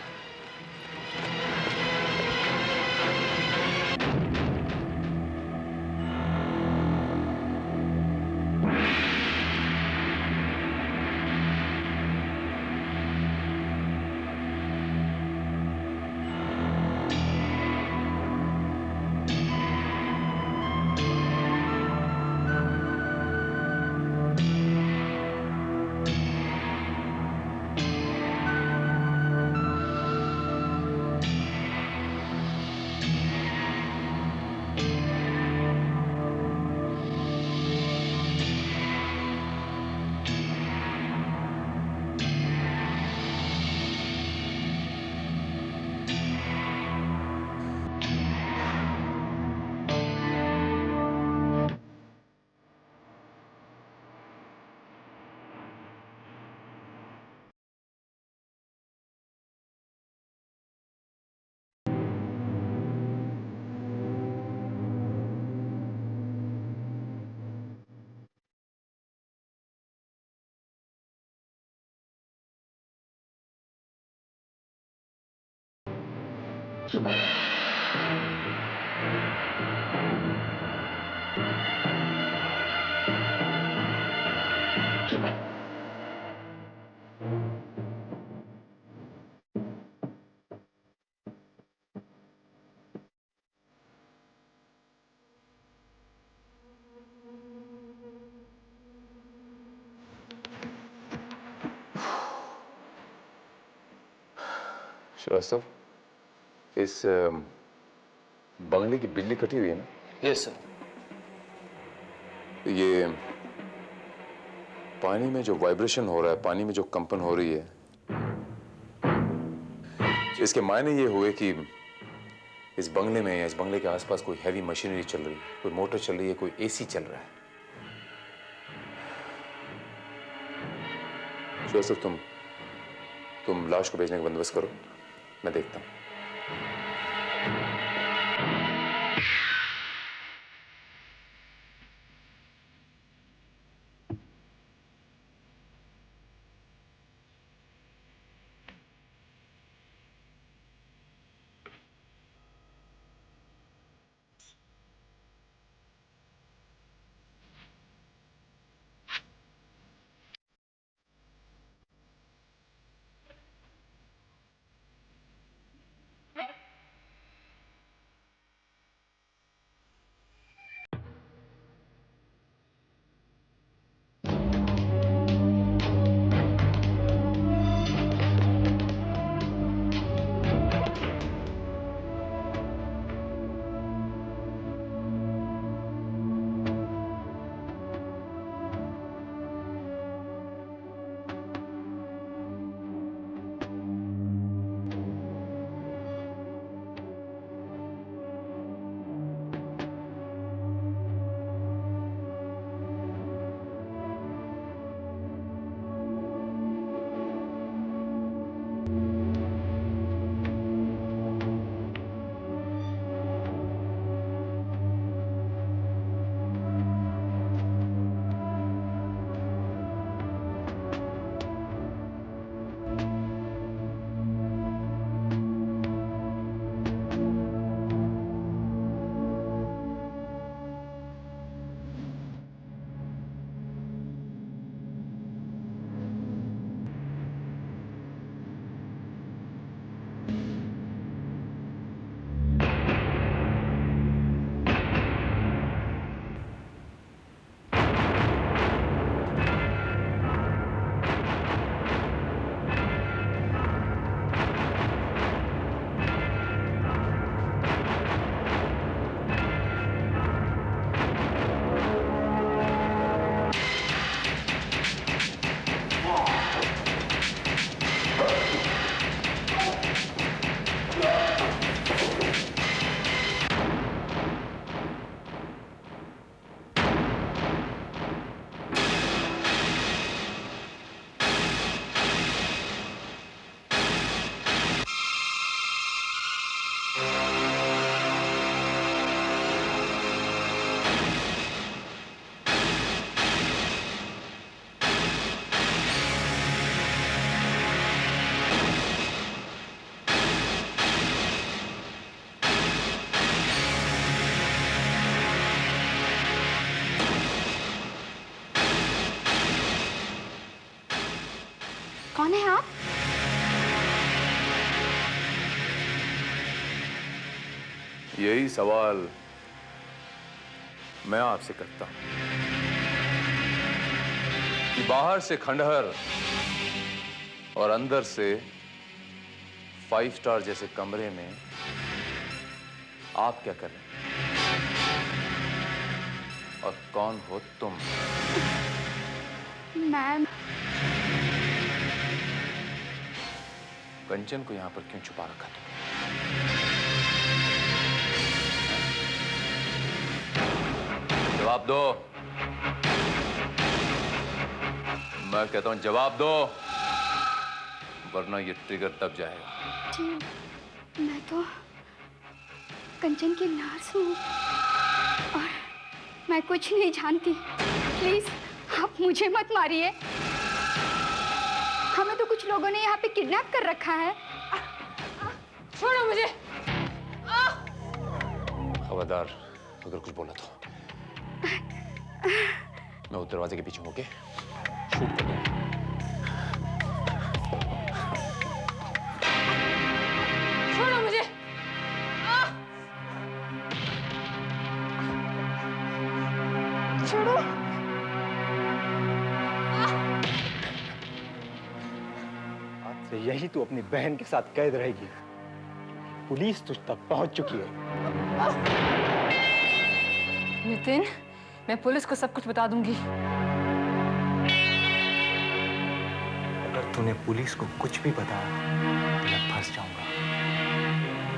श्रीवास्तव, इस बंगले की बिजली कटी हुई है ना? Yes sir. ये पानी में जो वाइब्रेशन हो रहा है, पानी में जो कंपन हो रही है, इसके मायने ये हुए कि इस बंगले में या इस बंगले के आसपास कोई हैवी मशीनरी चल रही है, कोई मोटर चल रही है, कोई एसी चल रहा है। श्रीवास्तव, तुम लाश को भेजने का बंदोबस्त करो, मैं देखता हूं। कौन है आप? यही सवाल मैं आपसे करता हूं कि बाहर से खंडहर और अंदर से 5 स्टार जैसे कमरे में आप क्या कर रहे हैं? और कौन हो तुम? मैम, कंचन को यहां पर क्यों छुपा रखा तुमने? जवाब दो। मैं कहता हूं जवाब दो, वरना ये ट्रिगर दब जाएगा। जी, मैं तो कंचन की नर्स हूँ और मैं कुछ नहीं जानती। प्लीज आप मुझे मत मारिए। हमें तो कुछ लोगों ने यहाँ पे किडनैप कर रखा है। छोड़ो मुझे। खबरदार, अगर कुछ बोला तो मैं उस दरवाजे के पीछे होके शूट कर दूंगा। छोड़ो मुझे। छोड़ो। आज से यही तू अपनी बहन के साथ कैद रहेगी। पुलिस तुझ तक पहुंच चुकी है। नितिन, मैं पुलिस को सब कुछ बता दूंगी। अगर तूने पुलिस को कुछ भी बताया तो मैं फंस जाऊंगा।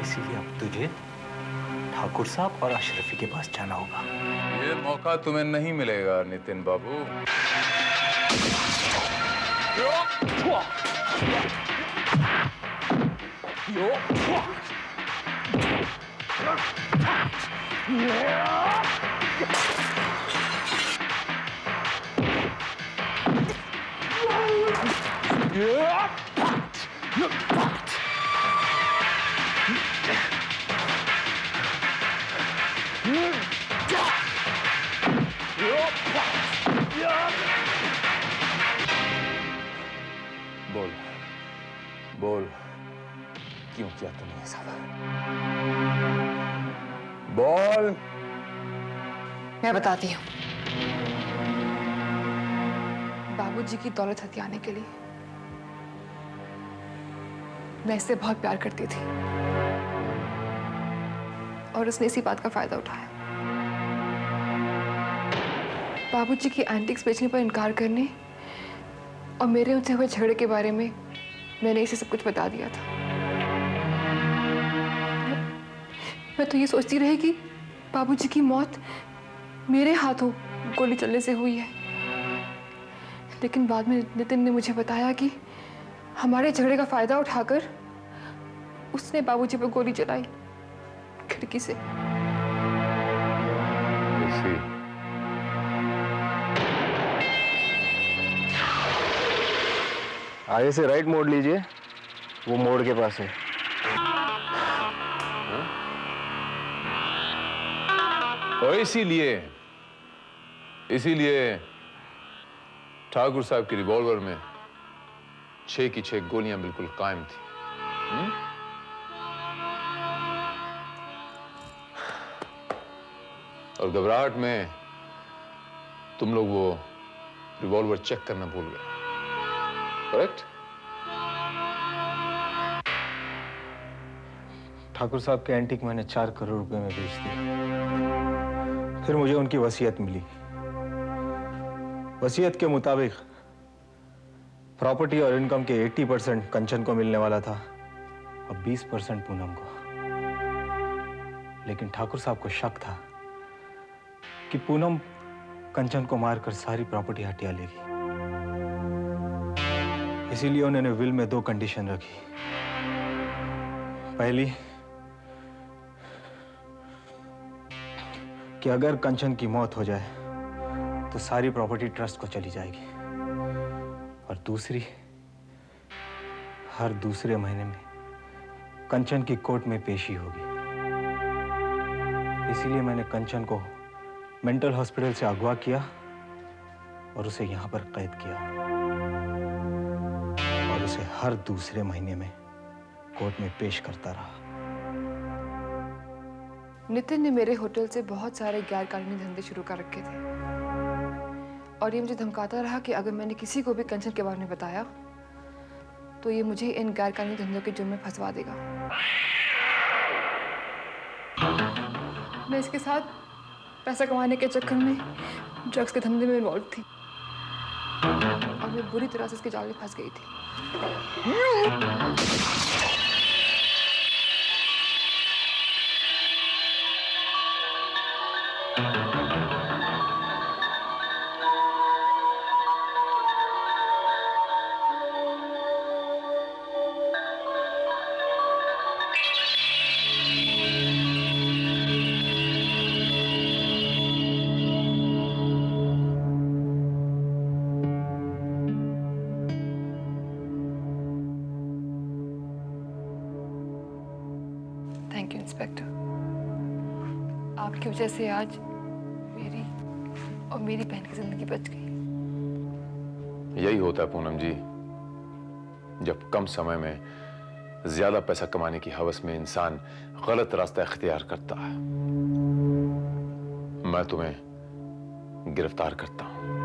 इसीलिए अब तुझे ठाकुर साहब और अशरफी के पास जाना होगा। ये मौका तुम्हें नहीं मिलेगा नितिन बाबू। बोल बोल, क्यों किया तुमने ये सब? बोल। मैं बताती हूँ। बाबूजी की दौलत हथियाने के लिए मैं इससे बहुत प्यार करती थी और उसने इसी बात का फायदा उठाया। बाबूजी की एंटिक्स बेचने पर इनकार करने और मेरे उनसे हुए झगड़े के बारे में मैंने इसे सब कुछ बता दिया था। मैं तो ये सोचती रही कि बाबूजी की मौत मेरे हाथों गोली चलने से हुई है, लेकिन बाद में नितिन ने मुझे बताया कि हमारे झगड़े का फायदा उठाकर उसने बाबूजी पर गोली चलाई खिड़की से। आगे से राइट मोड़ लीजिए, वो मोड़ के पास है। और इसीलिए ठाकुर साहब की रिवॉल्वर में 6 की 6 गोलियां बिल्कुल कायम थी। और घबराहट में तुम लोग वो रिवॉल्वर चेक करना भूल गए, करेक्ट? ठाकुर साहब के एंटीक मैंने 4 करोड़ रुपए में बेच दिए। फिर मुझे उनकी वसीयत मिली। वसीयत के मुताबिक प्रॉपर्टी और इनकम के 80% कंचन को मिलने वाला था और 20% पूनम को। लेकिन ठाकुर साहब को शक था कि पूनम कंचन को मारकर सारी प्रॉपर्टी हटिया लेगी। इसीलिए उन्होंने विल में 2 कंडीशन रखी। पहली कि अगर कंचन की मौत हो जाए तो सारी प्रॉपर्टी ट्रस्ट को चली जाएगी, और दूसरी, हर दूसरे महीने में कंचन की कोर्ट में पेशी होगी। इसीलिए मैंने कंचन को मेंटल हॉस्पिटल से अगवा किया और उसे यहां पर कैद किया, और उसे हर दूसरे महीने में कोर्ट में पेश करता रहा। नितिन ने मेरे होटल से बहुत सारे गैर कानूनी धंधे शुरू कर रखे थे और ये मुझे धमकाता रहा कि अगर मैंने किसी को भी कंचन के बारे में बताया तो ये मुझे इन गैर कानूनी धंधों के जुर्म में फंसवा देगा। मैं इसके साथ पैसा कमाने के चक्कर में ड्रग्स के धंधे में इन्वॉल्व थी और मैं बुरी तरह से इसके जाल में फंस गई थी। थैंक यू इंस्पेक्टर, आपकी वजह से आज मेरी और मेरी बहन की जिंदगी बच गई। यही होता है पूनम जी, जब कम समय में ज्यादा पैसा कमाने की हवस में इंसान गलत रास्ता इख्तियार करता है। मैं तुम्हें गिरफ्तार करता हूं।